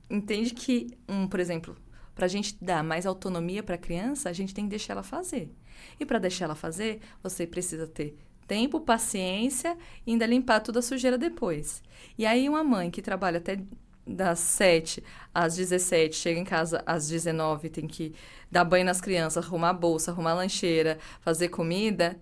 entende que, por exemplo, para a gente dar mais autonomia para a criança, a gente tem que deixar ela fazer. E para deixar ela fazer, você precisa ter tempo, paciência e ainda limpar toda a sujeira depois. E aí uma mãe que trabalha até das 7 às 17, chega em casa às 19, tem que dar banho nas crianças, arrumar a bolsa, arrumar a lancheira, fazer comida,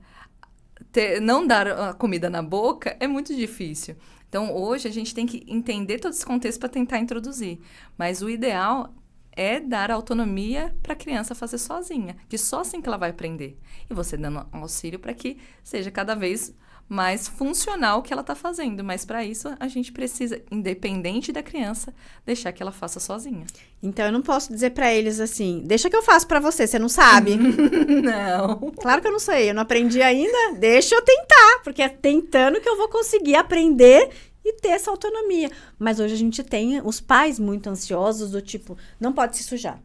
não dar a comida na boca é muito difícil. Então, hoje, a gente tem que entender todo esse contexto para tentar introduzir. Mas o ideal é dar autonomia para a criança fazer sozinha, que só assim que ela vai aprender. E você dando auxílio para que seja cada vez mais funcional o que ela está fazendo. Mas, para isso, a gente precisa, independente da criança, deixar que ela faça sozinha. Então, eu não posso dizer para eles assim, deixa que eu faço para você não sabe. Não. Claro que eu não sei, eu não aprendi ainda, deixa eu tentar, porque é tentando que eu vou conseguir aprender e ter essa autonomia. Mas hoje a gente tem os pais muito ansiosos do tipo, não pode se sujar,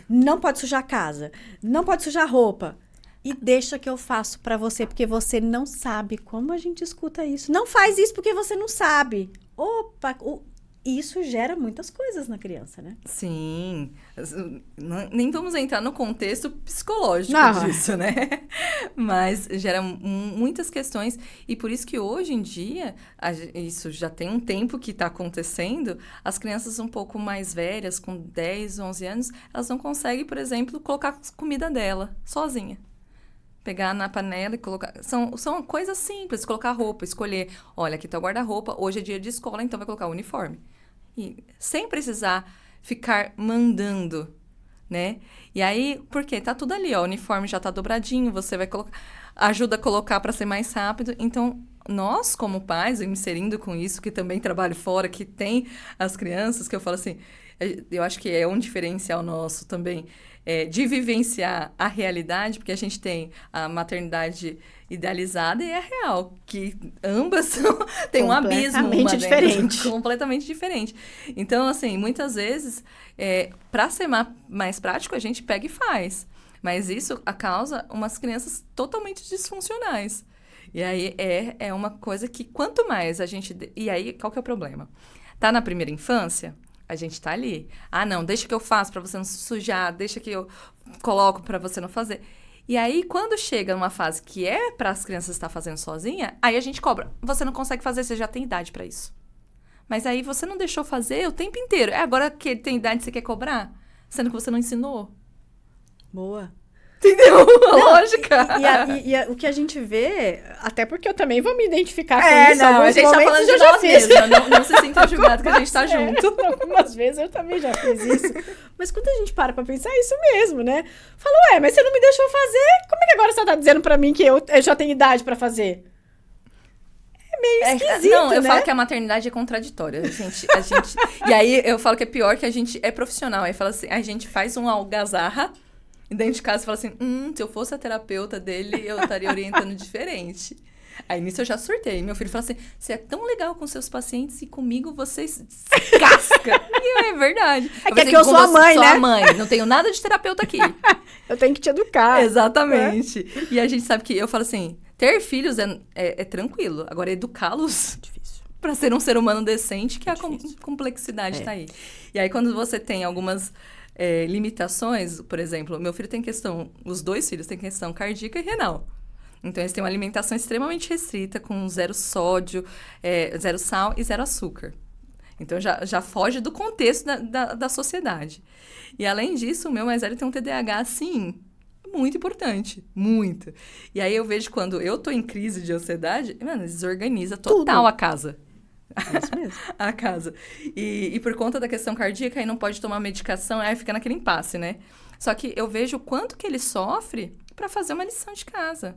não pode sujar a casa, não pode sujar a roupa. E deixa que eu faço para você, porque você não sabe. Como a gente escuta isso? Não faz isso porque você não sabe. Opa, isso gera muitas coisas na criança, né? Sim. Nem vamos entrar no contexto psicológico disso, né? Mas gera muitas questões. E por isso que hoje em dia, isso já tem um tempo que está acontecendo, as crianças um pouco mais velhas, com 10, 11 anos, elas não conseguem, por exemplo, colocar a comida dela sozinha. Pegar na panela e colocar... São coisas simples, colocar roupa, escolher. Olha, aqui tá o guarda-roupa, hoje é dia de escola, então vai colocar o uniforme. E sem precisar ficar mandando, né? E aí, porque tá tudo ali, ó, o uniforme já tá dobradinho, você vai colocar... Ajuda a colocar para ser mais rápido. Então, nós, como pais, eu me inserindo com isso, que também trabalho fora, que tem as crianças, que eu falo assim... Eu acho que é um diferencial nosso também, de vivenciar a realidade, porque a gente tem a maternidade idealizada e a real, que ambas têm um abismo completamente diferente. Completamente diferente. Então, assim, muitas vezes, para ser mais prático, a gente pega e faz. Mas isso causa umas crianças totalmente disfuncionais. E aí é uma coisa que quanto mais a gente... E aí, qual que é o problema? Tá na primeira infância... A gente tá ali. Ah, não, deixa que eu faço pra você não se sujar, deixa que eu coloco pra você não fazer. E aí, quando chega numa fase que é para as crianças estar fazendo sozinha, aí a gente cobra. Você não consegue fazer, você já tem idade pra isso. Mas aí você não deixou fazer o tempo inteiro. Agora que ele tem idade, você quer cobrar? Sendo que você não ensinou. Boa. Entendeu? A lógica. E o que a gente vê, até porque eu também vou me identificar com isso. Não, a gente tá falando de nós mesma. Não se sinta julgado que a gente tá junto. Algumas vezes eu também já fiz isso. Mas quando a gente para pra pensar, é isso mesmo, né? Fala, mas você não me deixou fazer? Como é que agora você tá dizendo pra mim que eu já tenho idade pra fazer? É meio esquisito, não, eu né? falo que a maternidade é contraditória. A gente... E aí eu falo que é pior que a gente é profissional. Aí fala assim, a gente faz uma algazarra e dentro de casa fala assim, se eu fosse a terapeuta dele, eu estaria orientando diferente. Aí nisso eu já surtei. Meu filho fala assim, você é tão legal com seus pacientes e comigo você se casca. E é verdade. Que eu sou a mãe, né? Sou a mãe, não tenho nada de terapeuta aqui. Eu tenho que te educar. Exatamente. Né? E a gente sabe que, eu falo assim, ter filhos é tranquilo. Agora, educá-los... Difícil. Para ser um ser humano decente, que a complexidade tá aí. E aí, quando você tem algumas... limitações, por exemplo, meu filho tem questão, os 2 filhos têm questão cardíaca e renal. Então, eles têm uma alimentação extremamente restrita, com 0 sódio, 0 sal e 0 açúcar. Então, já foge do contexto da sociedade. E, além disso, o meu mais velho tem um TDAH, assim, muito importante. Muito. E aí, eu vejo quando eu tô em crise de ansiedade, desorganiza total a casa. É isso mesmo. A casa. E por conta da questão cardíaca, aí não pode tomar medicação, aí fica naquele impasse, né? Só que eu vejo o quanto que ele sofre para fazer uma lição de casa.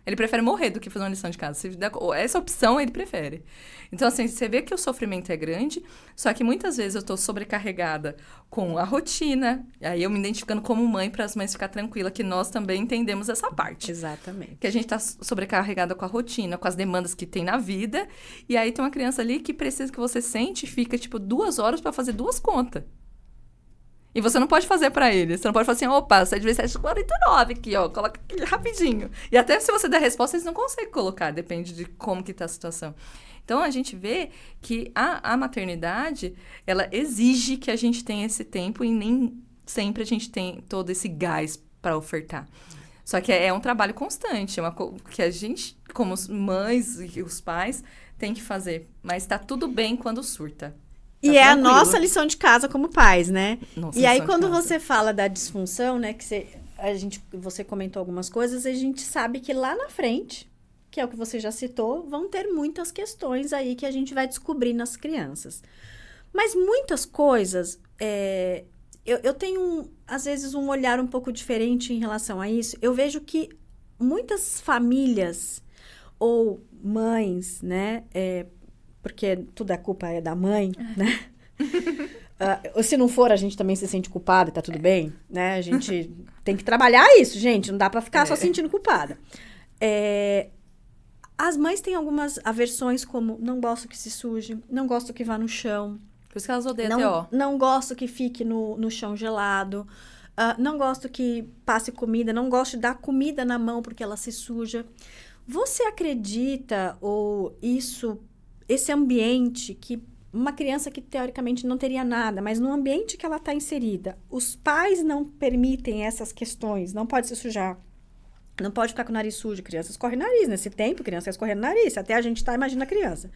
Ele prefere morrer do que fazer uma lição de casa. Essa opção ele prefere. Então, assim, você vê que o sofrimento é grande, só que muitas vezes eu tô sobrecarregada com a rotina, aí eu me identificando como mãe para as mães ficar tranquilas, que nós também entendemos essa parte. Exatamente. Que a gente tá sobrecarregada com a rotina, com as demandas que tem na vida, e aí tem uma criança ali que precisa que você sente e fica, 2 horas para fazer 2 contas. E você não pode fazer pra ele. Você não pode falar assim, opa, você é de 27,49 aqui, ó. Coloca aqui rapidinho. E até se você der resposta, eles não conseguem colocar. Depende de como que tá a situação. Então, a gente vê que a maternidade, ela exige que a gente tenha esse tempo e nem sempre a gente tem todo esse gás para ofertar. Só que é um trabalho constante, é que a gente, como mães e os pais, tem que fazer. Mas tá tudo bem quando surta. E é a nossa lição de casa como pais, né? Nossa e aí, lição de quando casa. você fala da disfunção, né? Que você comentou algumas coisas, a gente sabe que lá na frente, que é o que você já citou, vão ter muitas questões aí que a gente vai descobrir nas crianças. Mas muitas coisas, eu tenho, às vezes, um olhar um pouco diferente em relação a isso. Eu vejo que muitas famílias ou mães, né? Porque tudo a culpa é da mãe, né? Se não for, a gente também se sente culpada e tá tudo bem, né? A gente tem que trabalhar isso, gente. Não dá pra ficar só sentindo culpada. As mães têm algumas aversões, como não gosto que se suje, não gosto que vá no chão. Por isso que elas odeiam TO. Não gosto que fique no chão gelado. Não gosto que passe comida. Não gosto de dar comida na mão porque ela se suja. Você acredita, ou esse ambiente que uma criança que teoricamente não teria nada, mas no ambiente que ela está inserida, os pais não permitem essas questões, não pode se sujar, não pode ficar com o nariz sujo, crianças correm nariz, nesse tempo, crianças escorrendo nariz, até a gente tá, imagina a criança.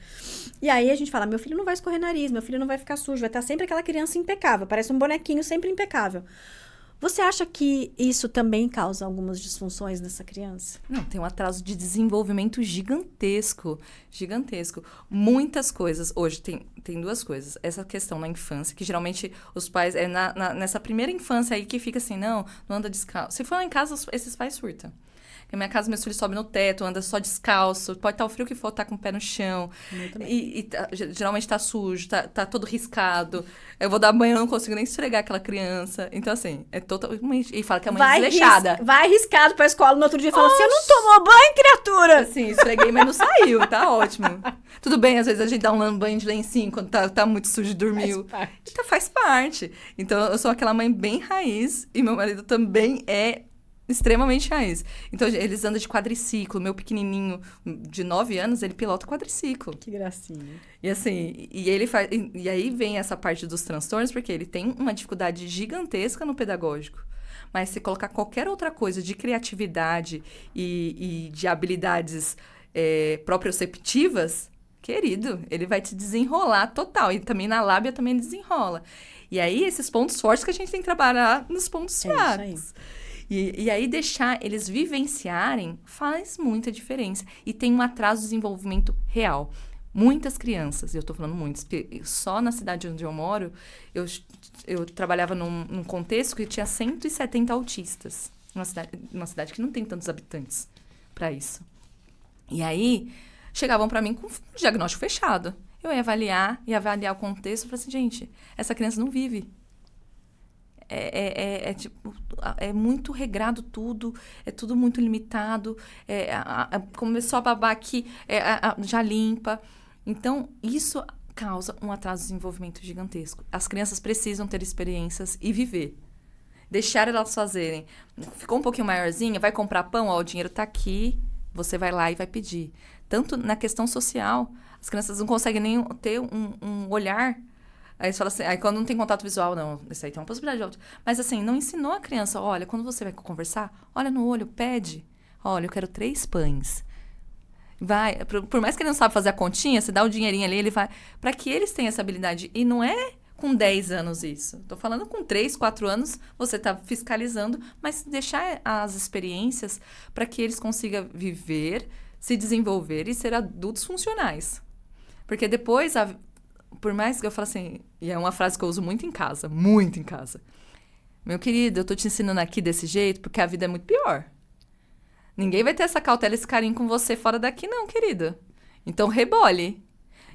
E aí a gente fala, meu filho não vai escorrer nariz, meu filho não vai ficar sujo, vai estar sempre aquela criança impecável, parece um bonequinho sempre impecável. Você acha que isso também causa algumas disfunções nessa criança? Não, tem um atraso de desenvolvimento gigantesco. Gigantesco. Muitas coisas. Hoje tem duas coisas. Essa questão na infância, que geralmente os pais... nessa primeira infância aí que fica assim, não anda descalço. Se for lá em casa, esses pais surtam. Na minha casa, meus filhos sobem no teto, anda só descalço. Pode estar o frio que for, tá com o pé no chão. Geralmente tá sujo, tá todo riscado. Eu vou dar banho, eu não consigo nem esfregar aquela criança. Então, assim, é totalmente... E fala que a mãe é desleixada. Vai arriscado pra escola no outro dia e fala, você não tomou banho, criatura? Assim, esfreguei, mas não saiu. Tá ótimo. Tudo bem, às vezes a gente dá um banho de lencinho quando tá muito sujo e dormiu. Faz parte. Então, eu sou aquela mãe bem raiz. E meu marido também é extremamente raiz. Então, eles andam de quadriciclo. Meu pequenininho, de 9 anos, ele pilota quadriciclo. Que gracinha. E assim, ele faz... E aí vem essa parte dos transtornos, porque ele tem uma dificuldade gigantesca no pedagógico. Mas se colocar qualquer outra coisa de criatividade e de habilidades proprioceptivas, querido, ele vai te desenrolar total. E também na lábia também desenrola. E aí, esses pontos fortes que a gente tem que trabalhar nos pontos fracos. E aí, deixar eles vivenciarem faz muita diferença. E tem um atraso de desenvolvimento real. Muitas crianças, eu estou falando muitas, porque só na cidade onde eu moro, eu trabalhava num contexto que tinha 170 autistas. Uma cidade que não tem tantos habitantes para isso. E aí, chegavam para mim com um diagnóstico fechado. Eu ia avaliar o contexto e falei assim, gente, essa criança não vive. É muito regrado tudo, é tudo muito limitado, começou a babar aqui, já limpa. Então, isso causa um atraso de desenvolvimento gigantesco. As crianças precisam ter experiências e viver. Deixar elas fazerem. Ficou um pouquinho maiorzinha, vai comprar pão, ó, o dinheiro tá aqui, você vai lá e vai pedir. Tanto na questão social, as crianças não conseguem nem ter um olhar. Aí você fala assim, aí quando não tem contato visual, não, isso aí tem uma possibilidade de outro. Mas assim, não ensinou a criança, olha, quando você vai conversar, olha no olho, pede. Olha, eu quero 3 pães. Vai, por mais que ele não sabe fazer a continha, você dá o dinheirinho ali, ele vai... Para que eles tenham essa habilidade. E não é com 10 anos isso. Tô falando com 3, 4 anos, você tá fiscalizando, mas deixar as experiências para que eles consigam viver, se desenvolver e ser adultos funcionais. Porque depois... Por mais que eu fale assim, e é uma frase que eu uso muito em casa. Meu querido, eu tô te ensinando aqui desse jeito porque a vida é muito pior. Ninguém vai ter essa cautela, esse carinho com você fora daqui, não, querido. Então, rebole.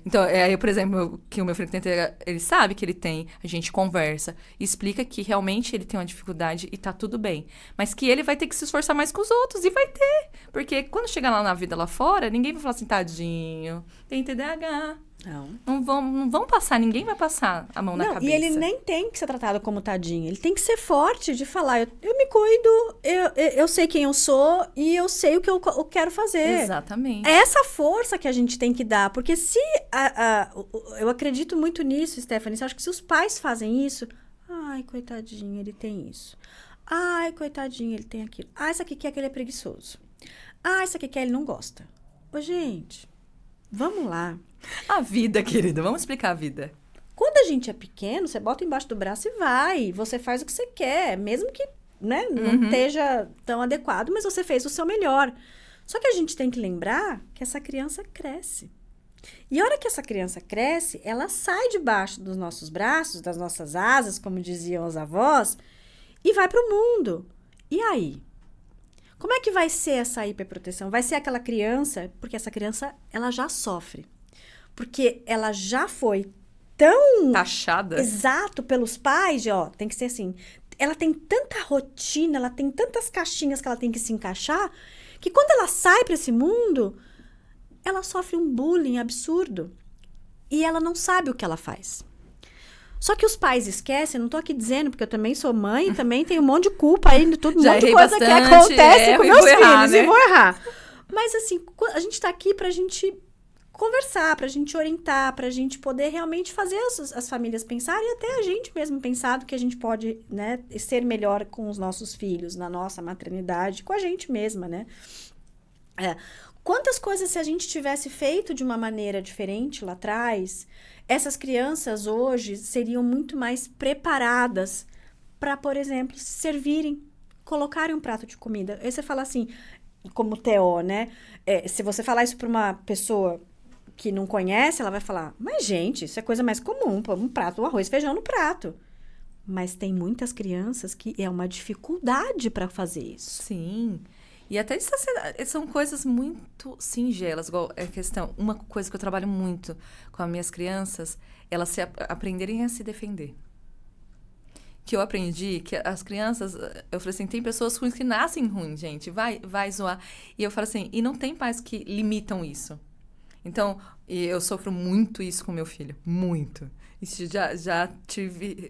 Então, aí, por exemplo, que o meu filho tem, ele sabe que ele tem, a gente conversa, explica que realmente ele tem uma dificuldade e tá tudo bem. Mas que ele vai ter que se esforçar mais com os outros, e vai ter. Porque quando chegar lá na vida lá fora, ninguém vai falar assim, tadinho, tem TDAH. Não vão passar, ninguém vai passar a mão na cabeça. E ele nem tem que ser tratado como tadinho. Ele tem que ser forte de falar, eu me cuido, eu sei quem eu sou e eu sei o que eu quero fazer. Exatamente. É essa força que a gente tem que dar. Porque se... eu acredito muito nisso, Stephanie. Eu acho que se os pais fazem isso... Ai, coitadinho, ele tem isso. Ai, coitadinho, ele tem aquilo. Ah, isso aqui quer que ele é preguiçoso. Ah, isso aqui quer ele não gosta. Ô, gente, vamos lá. A vida, querida, vamos explicar a vida. Quando a gente é pequeno, você bota embaixo do braço e vai. Você faz o que você quer, mesmo que, né, não esteja tão adequado, mas você fez o seu melhor. Só que a gente tem que lembrar que essa criança cresce. E a hora que essa criança cresce, ela sai debaixo dos nossos braços, das nossas asas, como diziam os avós, e vai para o mundo. E aí? Como é que vai ser essa hiperproteção? Vai ser aquela criança, porque essa criança, ela já sofre. Porque ela já foi tão... taxada. Exato, pelos pais, tem que ser assim. Ela tem tanta rotina, ela tem tantas caixinhas que ela tem que se encaixar, que quando ela sai para esse mundo, ela sofre um bullying absurdo. E ela não sabe o que ela faz. Só que os pais esquecem, não tô aqui dizendo, porque eu também sou mãe e também tenho um monte de culpa aí, um monte de coisa que acontece com meus filhos, e vou errar. Mas assim, a gente tá aqui pra gente conversar, pra gente orientar, pra gente poder realmente fazer as famílias pensarem e até a gente mesmo pensar do que a gente pode, né, ser melhor com os nossos filhos, na nossa maternidade, com a gente mesma, né? Quantas coisas se a gente tivesse feito de uma maneira diferente lá atrás, essas crianças hoje seriam muito mais preparadas para, por exemplo, se servirem, colocarem um prato de comida. Aí você fala assim, como TO, né? Se você falar isso para uma pessoa que não conhece, ela vai falar, mas gente, isso é coisa mais comum, pôr um prato, um arroz e feijão no prato. Mas tem muitas crianças que é uma dificuldade para fazer isso. Sim. E até são coisas muito singelas, igual a questão, uma coisa que eu trabalho muito com as minhas crianças, elas aprenderem a se defender. Que eu aprendi que as crianças, eu falei assim, tem pessoas ruins que nascem ruins, gente, vai zoar. E eu falo assim, e não tem pais que limitam isso. Então, eu sofro muito isso com meu filho, muito. Isso já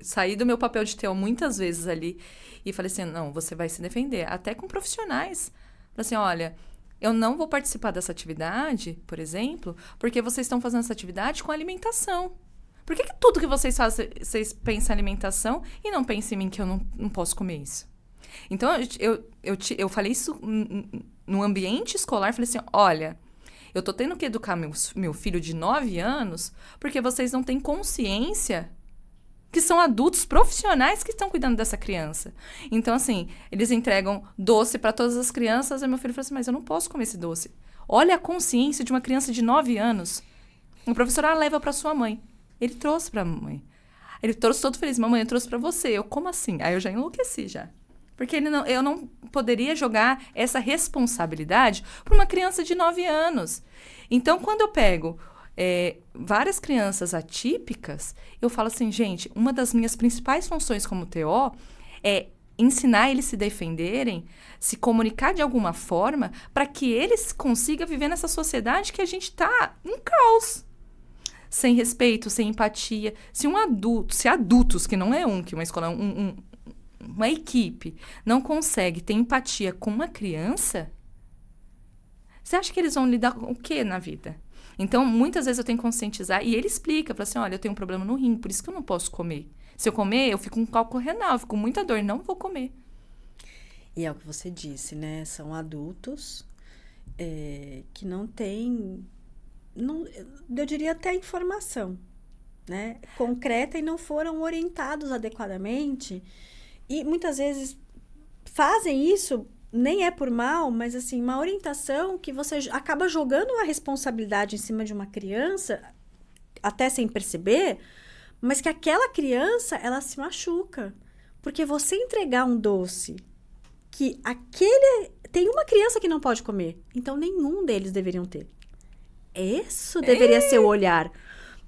saí do meu papel de TO muitas vezes ali e falei assim, não, você vai se defender, até com profissionais. Assim, olha, eu não vou participar dessa atividade, por exemplo, porque vocês estão fazendo essa atividade com alimentação. Por que tudo que vocês fazem, vocês pensam em alimentação e não pensam em mim que eu não posso comer isso? Então, eu falei isso no ambiente escolar, falei assim, olha, eu tô tendo que educar meu filho de 9 anos porque vocês não têm consciência que são adultos profissionais que estão cuidando dessa criança. Então, assim, eles entregam doce para todas as crianças, e meu filho falou assim, mas eu não posso comer esse doce. Olha a consciência de uma criança de 9 anos. O professor leva para sua mãe. Ele trouxe para a mamãe. Ele trouxe todo feliz, mamãe, eu trouxe para você. Eu, como assim? Aí eu já enlouqueci, já. Porque eu não poderia jogar essa responsabilidade para uma criança de 9 anos. Então, quando eu pego várias crianças atípicas, eu falo assim, gente, uma das minhas principais funções como TO é ensinar eles se defenderem, se comunicar de alguma forma, para que eles consigam viver nessa sociedade que a gente está em caos. Sem respeito, sem empatia. Se adultos, que não é que uma escola, uma equipe, não consegue ter empatia com uma criança, você acha que eles vão lidar com o quê na vida? Então, muitas vezes eu tenho que conscientizar, e ele explica, fala assim, olha, eu tenho um problema no rim, por isso que eu não posso comer. Se eu comer, eu fico com cálculo renal, eu fico com muita dor, não vou comer. E é o que você disse, né? São adultos que não têm, eu diria até informação, né? Concreta e não foram orientados adequadamente. E muitas vezes fazem isso, nem é por mal, mas assim, uma orientação que você acaba jogando uma responsabilidade em cima de uma criança, até sem perceber, mas que aquela criança, ela se machuca. Porque você entregar um doce que tem uma criança que não pode comer, então nenhum deles deveriam ter. Isso deveria ser o olhar.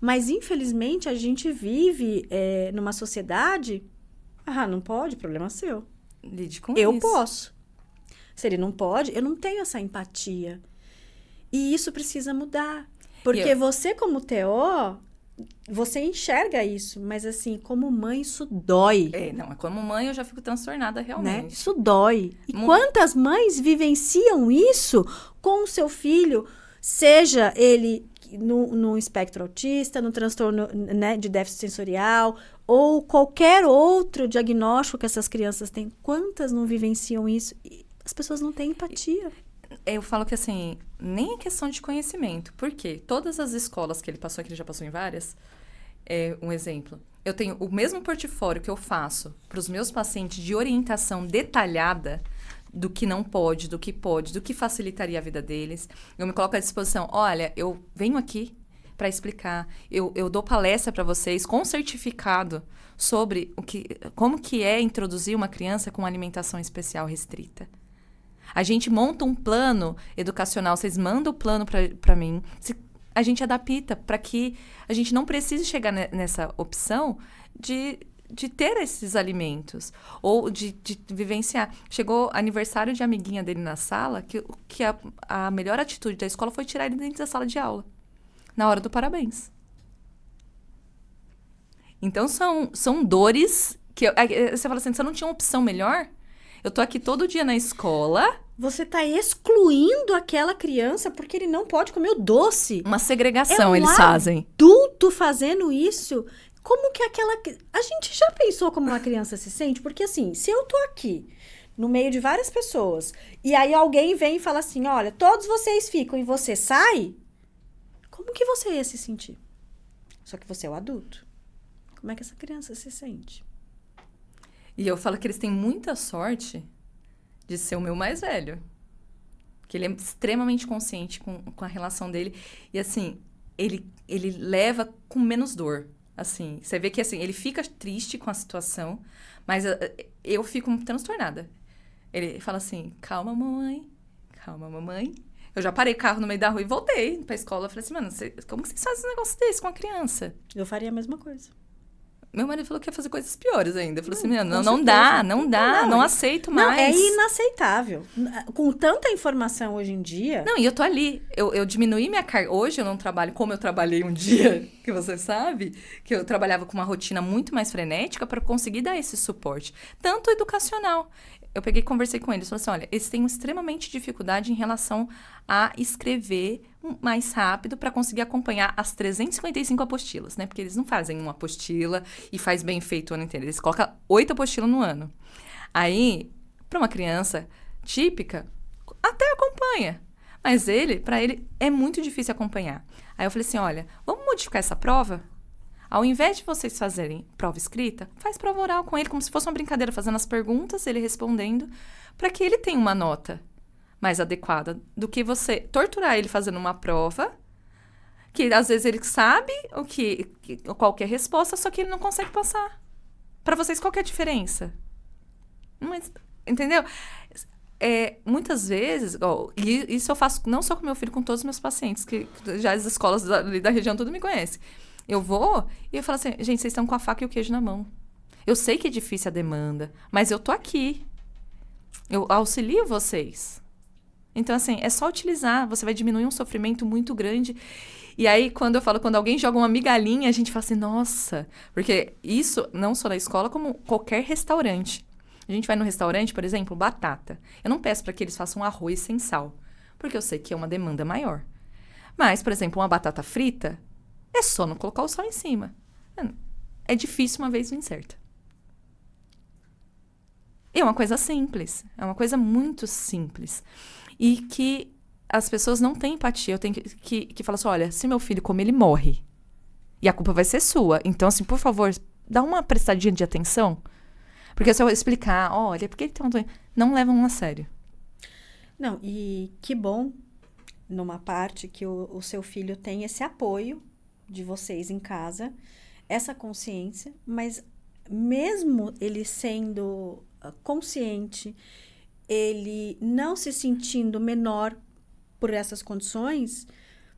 Mas, infelizmente, a gente vive numa sociedade... não pode, problema seu. Lide com eu isso. Posso. Se ele não pode, eu não tenho essa empatia. E isso precisa mudar. Porque você, como TO, você enxerga isso, mas assim, como mãe, isso dói. Não, como mãe eu já fico transtornada realmente. Né? Isso dói. E quantas mães vivenciam isso com o seu filho, seja ele no espectro autista, no transtorno, né, de déficit sensorial, ou qualquer outro diagnóstico que essas crianças têm. Quantas não vivenciam isso? E as pessoas não têm empatia. Eu falo que, assim, nem é questão de conhecimento. Por quê? Todas as escolas que ele passou, que ele já passou em várias, um exemplo. Eu tenho o mesmo portfólio que eu faço para os meus pacientes de orientação detalhada do que não pode, do que pode, do que facilitaria a vida deles. Eu me coloco à disposição. Olha, eu venho aqui para explicar. Eu dou palestra para vocês com certificado sobre como que é introduzir uma criança com alimentação especial restrita. A gente monta um plano educacional, vocês mandam o plano para mim, a gente adapta para que a gente não precise chegar nessa opção de ter esses alimentos, ou de vivenciar. Chegou aniversário de amiguinha dele na sala, que a melhor atitude da escola foi tirar ele dentro da sala de aula, na hora do parabéns. Então, são dores que... Você fala assim, você não tinha uma opção melhor? Eu tô aqui todo dia na escola. Você tá excluindo aquela criança porque ele não pode comer o doce. Uma segregação eles fazem. Adulto fazendo isso. Como que aquela... A gente já pensou como uma criança se sente? Porque assim, se eu tô aqui, no meio de várias pessoas, e aí alguém vem e fala assim, olha, todos vocês ficam e você sai, como que você ia se sentir? Só que você é o adulto. Como é que essa criança se sente? E eu falo que eles têm muita sorte de ser o meu mais velho. Que ele é extremamente consciente com a relação dele. E, assim, ele leva com menos dor. Assim, você vê que, assim, ele fica triste com a situação, mas eu fico transtornada. Ele fala assim, calma, mamãe. Calma, mamãe. Eu já parei o carro no meio da rua e voltei pra escola. Eu falei assim, mano, como que vocês fazem um negócio desse com a criança? Eu faria a mesma coisa. Meu marido falou que ia fazer coisas piores ainda. Eu falei assim, não dá, não aceito mais. Não, é inaceitável. Com tanta informação hoje em dia... Não, e eu tô ali. Eu diminuí minha carga. Hoje eu não trabalho como eu trabalhei um dia, que você sabe, que eu trabalhava com uma rotina muito mais frenética para conseguir dar esse suporte. Tanto educacional. Eu peguei e conversei com eles. Falei assim, olha, eles têm extremamente dificuldade em relação a escrever mais rápido para conseguir acompanhar as 355 apostilas, né? Porque eles não fazem uma apostila e faz bem feito o ano inteiro. Eles colocam 8 apostilas no ano. Aí, para uma criança típica, até acompanha. Mas para ele, é muito difícil acompanhar. Aí eu falei assim, olha, vamos modificar essa prova? Ao invés de vocês fazerem prova escrita, faz prova oral com ele, como se fosse uma brincadeira, fazendo as perguntas, ele respondendo, para que ele tenha uma nota mais adequada do que você torturar ele fazendo uma prova, que às vezes ele sabe qual que é a resposta, só que ele não consegue passar. Para vocês, qual que é a diferença? Mas, entendeu? Muitas vezes, e isso eu faço não só com meu filho, com todos os meus pacientes, que já as escolas da região tudo me conhecem. Eu vou e eu falo assim, gente, vocês estão com a faca e o queijo na mão. Eu sei que é difícil a demanda, mas eu tô aqui. Eu auxilio vocês. Então, assim, é só utilizar. Você vai diminuir um sofrimento muito grande. E aí, quando alguém joga uma migalhinha, a gente fala assim, nossa. Porque isso, não só na escola, como qualquer restaurante. A gente vai no restaurante, por exemplo, batata. Eu não peço para que eles façam arroz sem sal, porque eu sei que é uma demanda maior. Mas, por exemplo, uma batata frita, é só não colocar o sal em cima. É difícil uma vez vir certa. É uma coisa simples. É uma coisa muito simples. E que as pessoas não têm empatia. Eu tenho que falar assim, olha, se meu filho comer, ele morre. E a culpa vai ser sua. Então, assim, por favor, dá uma prestadinha de atenção. Porque se eu explicar, olha, por que ele tem uma doença? Não levam a sério. Não, e que bom, numa parte, que o seu filho tem esse apoio de vocês em casa, essa consciência, mas mesmo ele sendo consciente, ele não se sentindo menor por essas condições,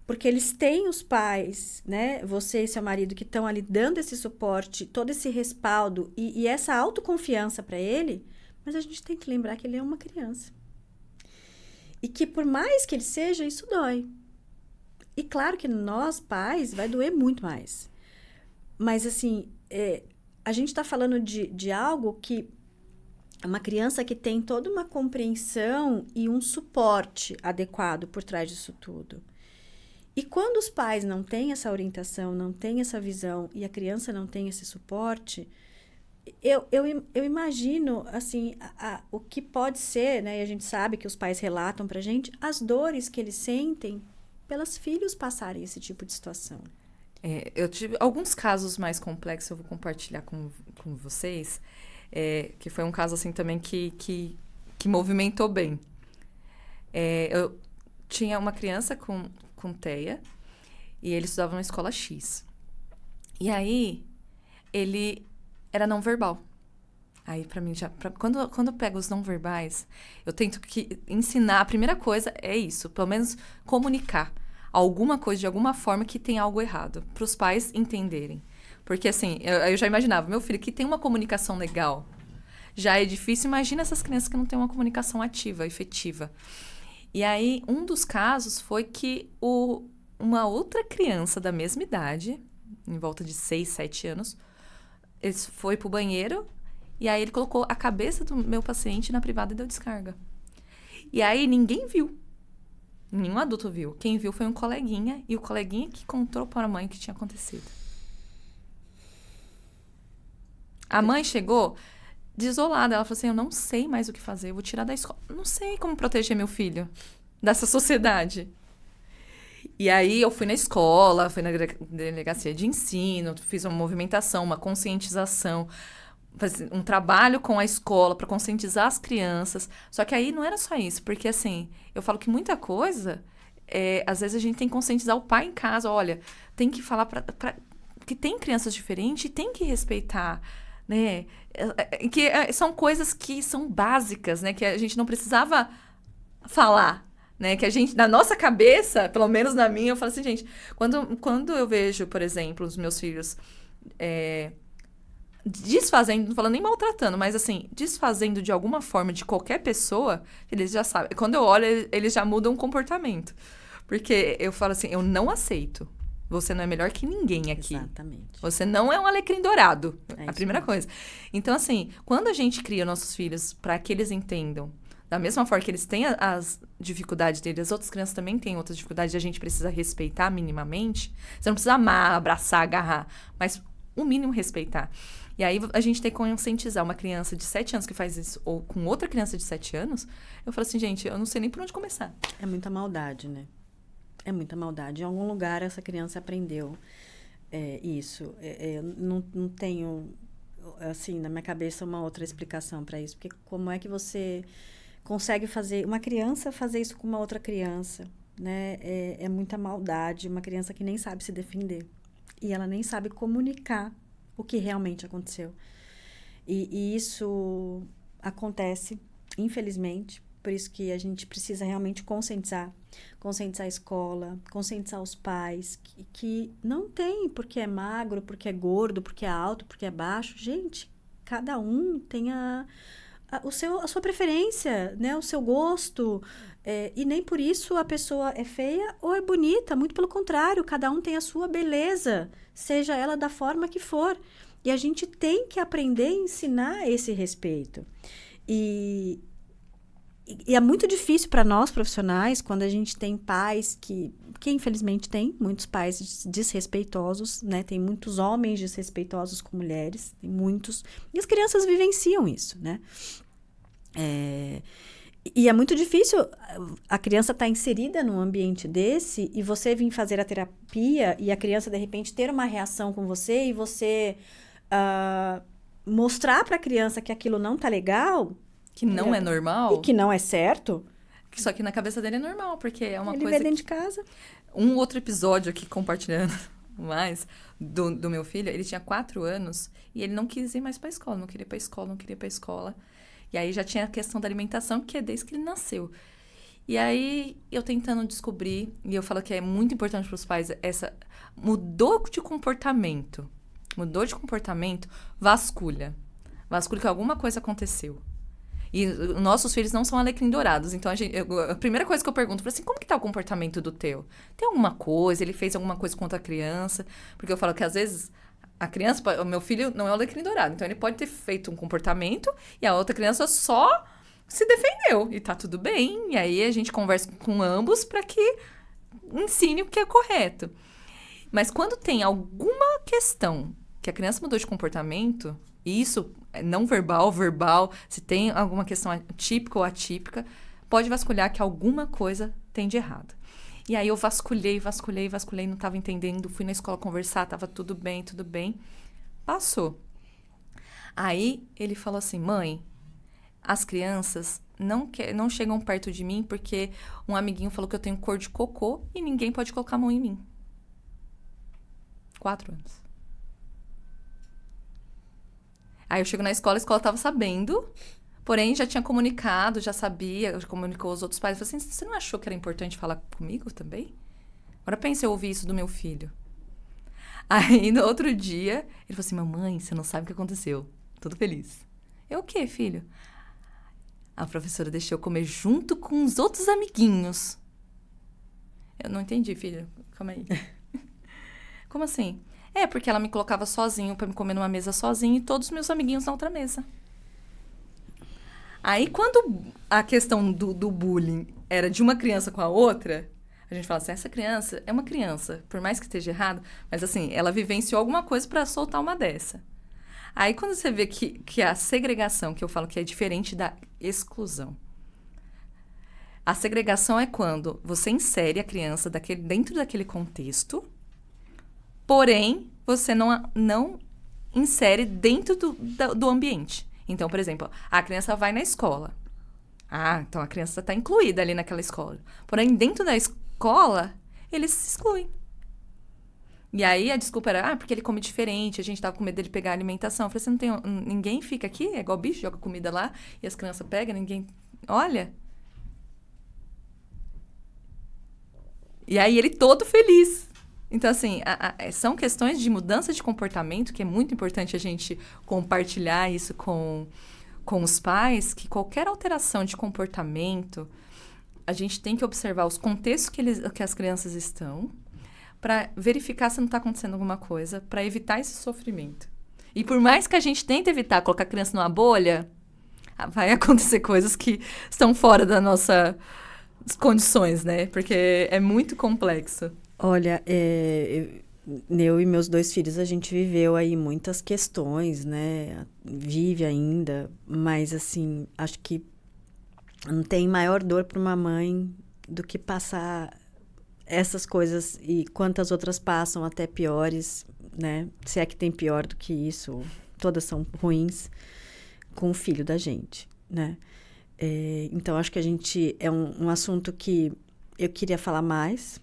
porque eles têm os pais, né, você e seu marido, que estão ali dando esse suporte, todo esse respaldo e essa autoconfiança para ele, mas a gente tem que lembrar que ele é uma criança. E que por mais que ele seja, isso dói. E claro que nós, pais, vai doer muito mais. Mas, assim, a gente está falando de algo que uma criança que tem toda uma compreensão e um suporte adequado por trás disso tudo. E quando os pais não têm essa orientação, não têm essa visão e a criança não tem esse suporte, eu imagino, assim, o que pode ser, né? E a gente sabe que os pais relatam pra gente as dores que eles sentem pelos filhos passarem esse tipo de situação. Eu tive alguns casos mais complexos, eu vou compartilhar com vocês, que foi um caso assim também que movimentou bem. Eu tinha uma criança com TEA e ele estudava numa escola X. E aí, ele era não verbal. Aí, pra mim, quando eu pego os não verbais, eu tento ensinar. A primeira coisa é isso, pelo menos comunicar alguma coisa de alguma forma que tem algo errado, para os pais entenderem. Porque, assim, eu já imaginava, meu filho que tem uma comunicação legal, já é difícil. Imagina essas crianças que não têm uma comunicação ativa, efetiva. E aí, um dos casos foi que uma outra criança da mesma idade, em volta de 6, 7 anos, ele foi pro banheiro e aí ele colocou a cabeça do meu paciente na privada e deu descarga. E aí ninguém viu. Nenhum adulto viu. Quem viu foi um coleguinha e o coleguinha que contou para a mãe o que tinha acontecido. A mãe chegou desolada. Ela falou assim, eu não sei mais o que fazer, eu vou tirar da escola. Não sei como proteger meu filho dessa sociedade. E aí eu fui na escola, fui na delegacia de ensino, fiz uma movimentação, uma conscientização, um trabalho com a escola para conscientizar as crianças. Só que aí não era só isso, porque assim, eu falo que muita coisa, às vezes a gente tem que conscientizar o pai em casa, olha, tem que falar que tem crianças diferentes e tem que respeitar, né? Que são coisas que são básicas, né? Que a gente não precisava falar. Né, que a gente, na nossa cabeça, pelo menos na minha, eu falo assim, gente, quando eu vejo, por exemplo, os meus filhos desfazendo, não falando nem maltratando, mas assim, desfazendo de alguma forma de qualquer pessoa, eles já sabem. Quando eu olho, eles já mudam o comportamento. Porque eu falo assim, eu não aceito. Você não é melhor que ninguém aqui. Exatamente. Você não é um alecrim dourado. A primeira mesmo. coisa. Então, assim, quando a gente cria nossos filhos para que eles entendam, da mesma forma que eles têm as dificuldades deles, as outras crianças também têm outras dificuldades e a gente precisa respeitar minimamente. Você não precisa amar, abraçar, agarrar, mas o mínimo respeitar. E aí a gente tem que conscientizar uma criança de 7 anos que faz isso, ou com outra criança de 7 anos, eu falo assim, gente, eu não sei nem por onde começar. É muita maldade, né? É muita maldade. Em algum lugar essa criança aprendeu isso. Eu não tenho, assim, na minha cabeça uma outra explicação para isso. Porque como é que você consegue fazer uma criança fazer isso com uma outra criança, né? É muita maldade. Uma criança que nem sabe se defender. E ela nem sabe comunicar o que realmente aconteceu. E isso acontece, infelizmente. Por isso que a gente precisa realmente conscientizar a escola, conscientizar os pais, que não tem porque é magro, porque é gordo, porque é alto, porque é baixo. Gente, cada um tem a sua preferência, né? O seu gosto. E nem por isso a pessoa é feia ou é bonita. Muito pelo contrário, cada um tem a sua beleza, seja ela da forma que for. E a gente tem que aprender a ensinar esse respeito. E é muito difícil para nós, profissionais, quando a gente tem pais que infelizmente tem muitos pais desrespeitosos, né? Tem muitos homens desrespeitosos com mulheres, tem muitos. E as crianças vivenciam isso, né? E é muito difícil a criança estar inserida num ambiente desse e você vir fazer a terapia e a criança, de repente, ter uma reação com você e você mostrar para a criança que aquilo não tá legal. Que não é normal. E que não é certo. Só que na cabeça dele é normal, porque é uma coisa... Ele vê dentro de casa. Um outro episódio aqui, compartilhando mais, do meu filho, ele tinha 4 anos e ele não quis ir mais pra escola, não queria ir pra escola, não queria ir pra escola. E aí já tinha a questão da alimentação, que é desde que ele nasceu. E aí, eu tentando descobrir, e eu falo que é muito importante pros pais, mudou de comportamento, vasculha. Vasculha que alguma coisa aconteceu. E nossos filhos não são alecrim dourados. Então, a primeira coisa que eu pergunto, assim, como que tá o comportamento do teu? Tem alguma coisa? Ele fez alguma coisa contra a criança? Porque eu falo que, às vezes, a criança... O meu filho não é um alecrim dourado. Então, ele pode ter feito um comportamento e a outra criança só se defendeu. E tá tudo bem. E aí, a gente conversa com ambos para que ensine o que é correto. Mas quando tem alguma questão que a criança mudou de comportamento, e isso é não verbal, verbal, se tem alguma questão típica ou atípica, pode vasculhar que alguma coisa tem de errado. E aí eu vasculhei, não estava entendendo, fui na escola conversar, estava tudo bem. Passou. Aí ele falou assim, mãe, as crianças não chegam perto de mim porque um amiguinho falou que eu tenho cor de cocô e ninguém pode colocar a mão em mim. 4 anos. Aí eu chego na escola, a escola estava sabendo, porém já tinha comunicado, já sabia, já comunicou aos outros pais. Eu falei assim, você não achou que era importante falar comigo também? Agora pensa eu ouvir isso do meu filho. Aí no outro dia, ele falou assim, mamãe, você não sabe o que aconteceu. Todo feliz. Eu, o quê, filho? A professora deixou eu comer junto com os outros amiguinhos. Eu não entendi, filho. Calma aí. Como assim? Porque ela me colocava sozinho pra me comer numa mesa sozinho e todos os meus amiguinhos na outra mesa. Aí, quando a questão do bullying era de uma criança com a outra, a gente fala assim, essa criança é uma criança, por mais que esteja errado, mas assim, ela vivenciou alguma coisa pra soltar uma dessa. Aí, quando você vê que a segregação, que eu falo que é diferente da exclusão. A segregação é quando você insere a criança dentro daquele contexto, porém, você não insere dentro do ambiente. Então, por exemplo, a criança vai na escola. Então a criança está incluída ali naquela escola. Porém, dentro da escola, eles se excluem. E aí a desculpa era, porque ele come diferente, a gente tava com medo dele pegar a alimentação. Eu falei, você não tem... Ninguém fica aqui? É igual bicho, joga comida lá e as crianças pegam, ninguém... Olha... E aí ele todo feliz. Então, assim, são questões de mudança de comportamento que é muito importante a gente compartilhar isso com os pais, que qualquer alteração de comportamento, a gente tem que observar os contextos que as crianças estão para verificar se não está acontecendo alguma coisa, para evitar esse sofrimento. E por mais que a gente tente evitar colocar a criança numa bolha, vai acontecer coisas que estão fora da nossa condições, né? Porque é muito complexo. Olha, eu e meus 2 filhos, a gente viveu aí muitas questões, né? Vive ainda, mas assim, acho que não tem maior dor para uma mãe do que passar essas coisas e quantas outras passam, até piores, né? Se é que tem pior do que isso, todas são ruins, com o filho da gente, né? Então, acho que a gente... É um assunto que eu queria falar mais.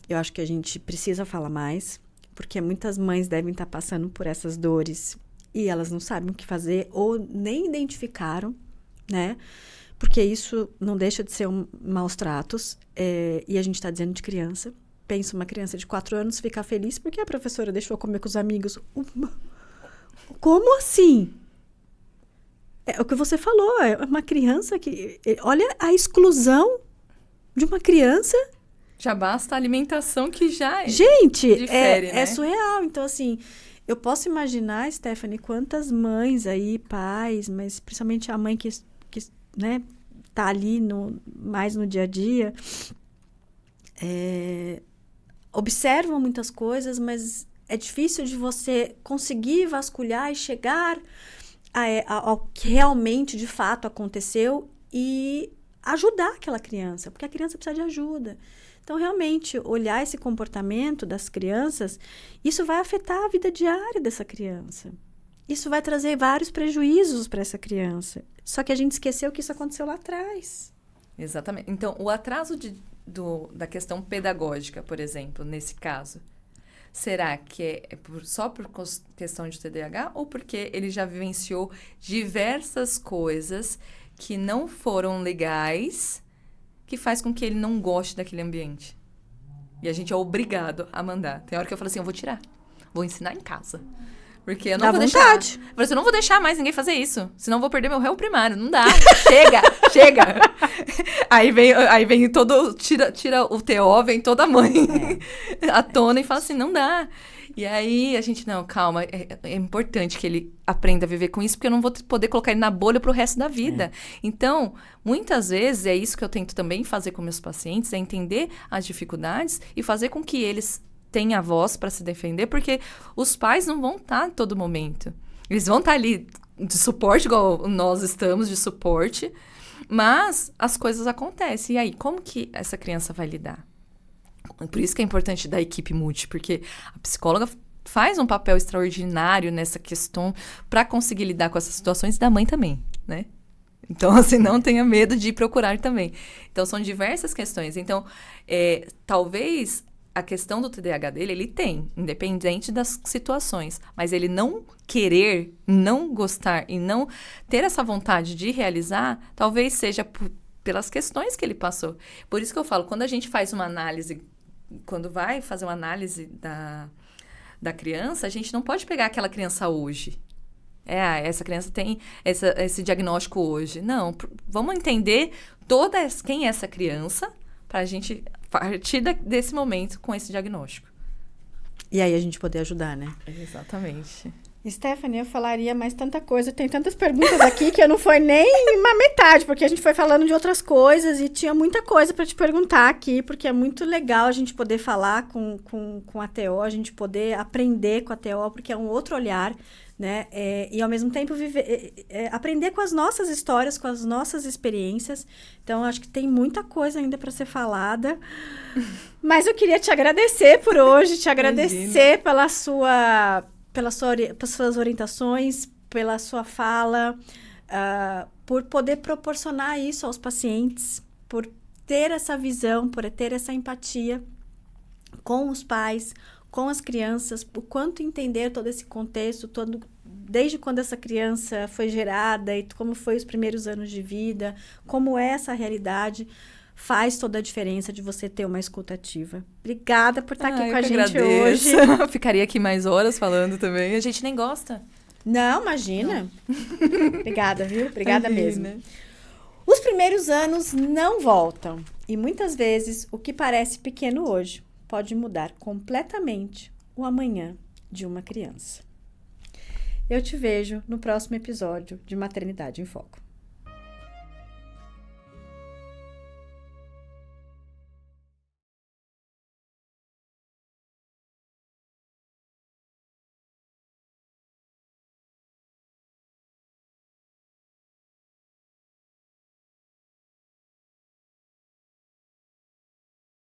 Eu acho que a gente precisa falar mais, porque muitas mães devem estar passando por essas dores e elas não sabem o que fazer ou nem identificaram, né? Porque isso não deixa de ser maus tratos. E a gente está dizendo de criança. Pensa uma criança de 4 anos ficar feliz porque a professora deixou comer com os amigos. Como assim? É o que você falou, é uma criança que... Olha a exclusão de uma criança. Já basta a alimentação que já Gente, difere, né? É surreal. Então, assim, eu posso imaginar, Stephanie, quantas mães aí, pais, mas principalmente a mãe que né, tá ali mais no dia a dia, observam muitas coisas, mas é difícil de você conseguir vasculhar e chegar ao que realmente, de fato, aconteceu e ajudar aquela criança, porque a criança precisa de ajuda. Então, realmente, olhar esse comportamento das crianças, isso vai afetar a vida diária dessa criança. Isso vai trazer vários prejuízos para essa criança. Só que a gente esqueceu que isso aconteceu lá atrás. Exatamente. Então, o atraso da questão pedagógica, por exemplo, nesse caso, será que é só por questão de TDAH ou porque ele já vivenciou diversas coisas que não foram legais, que faz com que ele não goste daquele ambiente? E a gente é obrigado a mandar. Tem hora que eu falo assim, eu vou tirar. Vou ensinar em casa. Porque eu não Dá vou vontade. deixar. Eu falei assim, eu não vou deixar mais ninguém fazer isso. Senão eu vou perder meu réu primário. Não dá. Chega, chega. Aí vem todo... Tira o TO, vem toda a mãe à tona e fala assim, não dá. E aí a gente, não, calma. É importante que ele aprenda a viver com isso, porque eu não vou poder colocar ele na bolha pro resto da vida. Então, muitas vezes, é isso que eu tento também fazer com meus pacientes, é entender as dificuldades e fazer com que eles tenham a voz para se defender, porque os pais não vão estar em todo momento. Eles vão estar ali de suporte, igual nós estamos de suporte, mas as coisas acontecem. E aí, como que essa criança vai lidar? Por isso que é importante da equipe multi, porque a psicóloga faz um papel extraordinário nessa questão para conseguir lidar com essas situações, e da mãe também, né? Então, assim, não tenha medo de procurar também. Então, são diversas questões. Então, talvez a questão do TDAH dele, ele tem, independente das situações. Mas ele não querer, não gostar e não ter essa vontade de realizar, talvez seja pelas questões que ele passou. Por isso que eu falo, quando a gente faz uma análise, quando vai fazer uma análise da criança, a gente não pode pegar aquela criança hoje. Essa criança tem esse diagnóstico hoje. Não, vamos entender quem é essa criança para a gente partir desse momento com esse diagnóstico. E aí a gente poder ajudar, né? Exatamente. Stephanie, eu falaria mais tanta coisa. Tem tantas perguntas aqui que eu não foi nem uma metade, porque a gente foi falando de outras coisas e tinha muita coisa para te perguntar aqui, porque é muito legal a gente poder falar com a TO, a gente poder aprender com a TO, porque é um outro olhar, né? E ao mesmo tempo aprender com as nossas histórias, com as nossas experiências. Então, acho que tem muita coisa ainda para ser falada. Mas eu queria te agradecer por hoje, te agradecer pelas suas orientações, pela sua fala, por poder proporcionar isso aos pacientes, por ter essa visão, por ter essa empatia com os pais, com as crianças, o quanto entender todo esse contexto, desde quando essa criança foi gerada e como foi os primeiros anos de vida, como é essa realidade, faz toda a diferença de você ter uma escuta ativa. Obrigada por estar aqui com a gente hoje. Eu ficaria aqui mais horas falando também. A gente nem gosta. Não, imagina. Não. Obrigada, viu? Obrigada Imagina. mesmo. Os primeiros anos não voltam. E muitas vezes o que parece pequeno hoje pode mudar completamente o amanhã de uma criança. Eu te vejo no próximo episódio de Maternidade em Foco.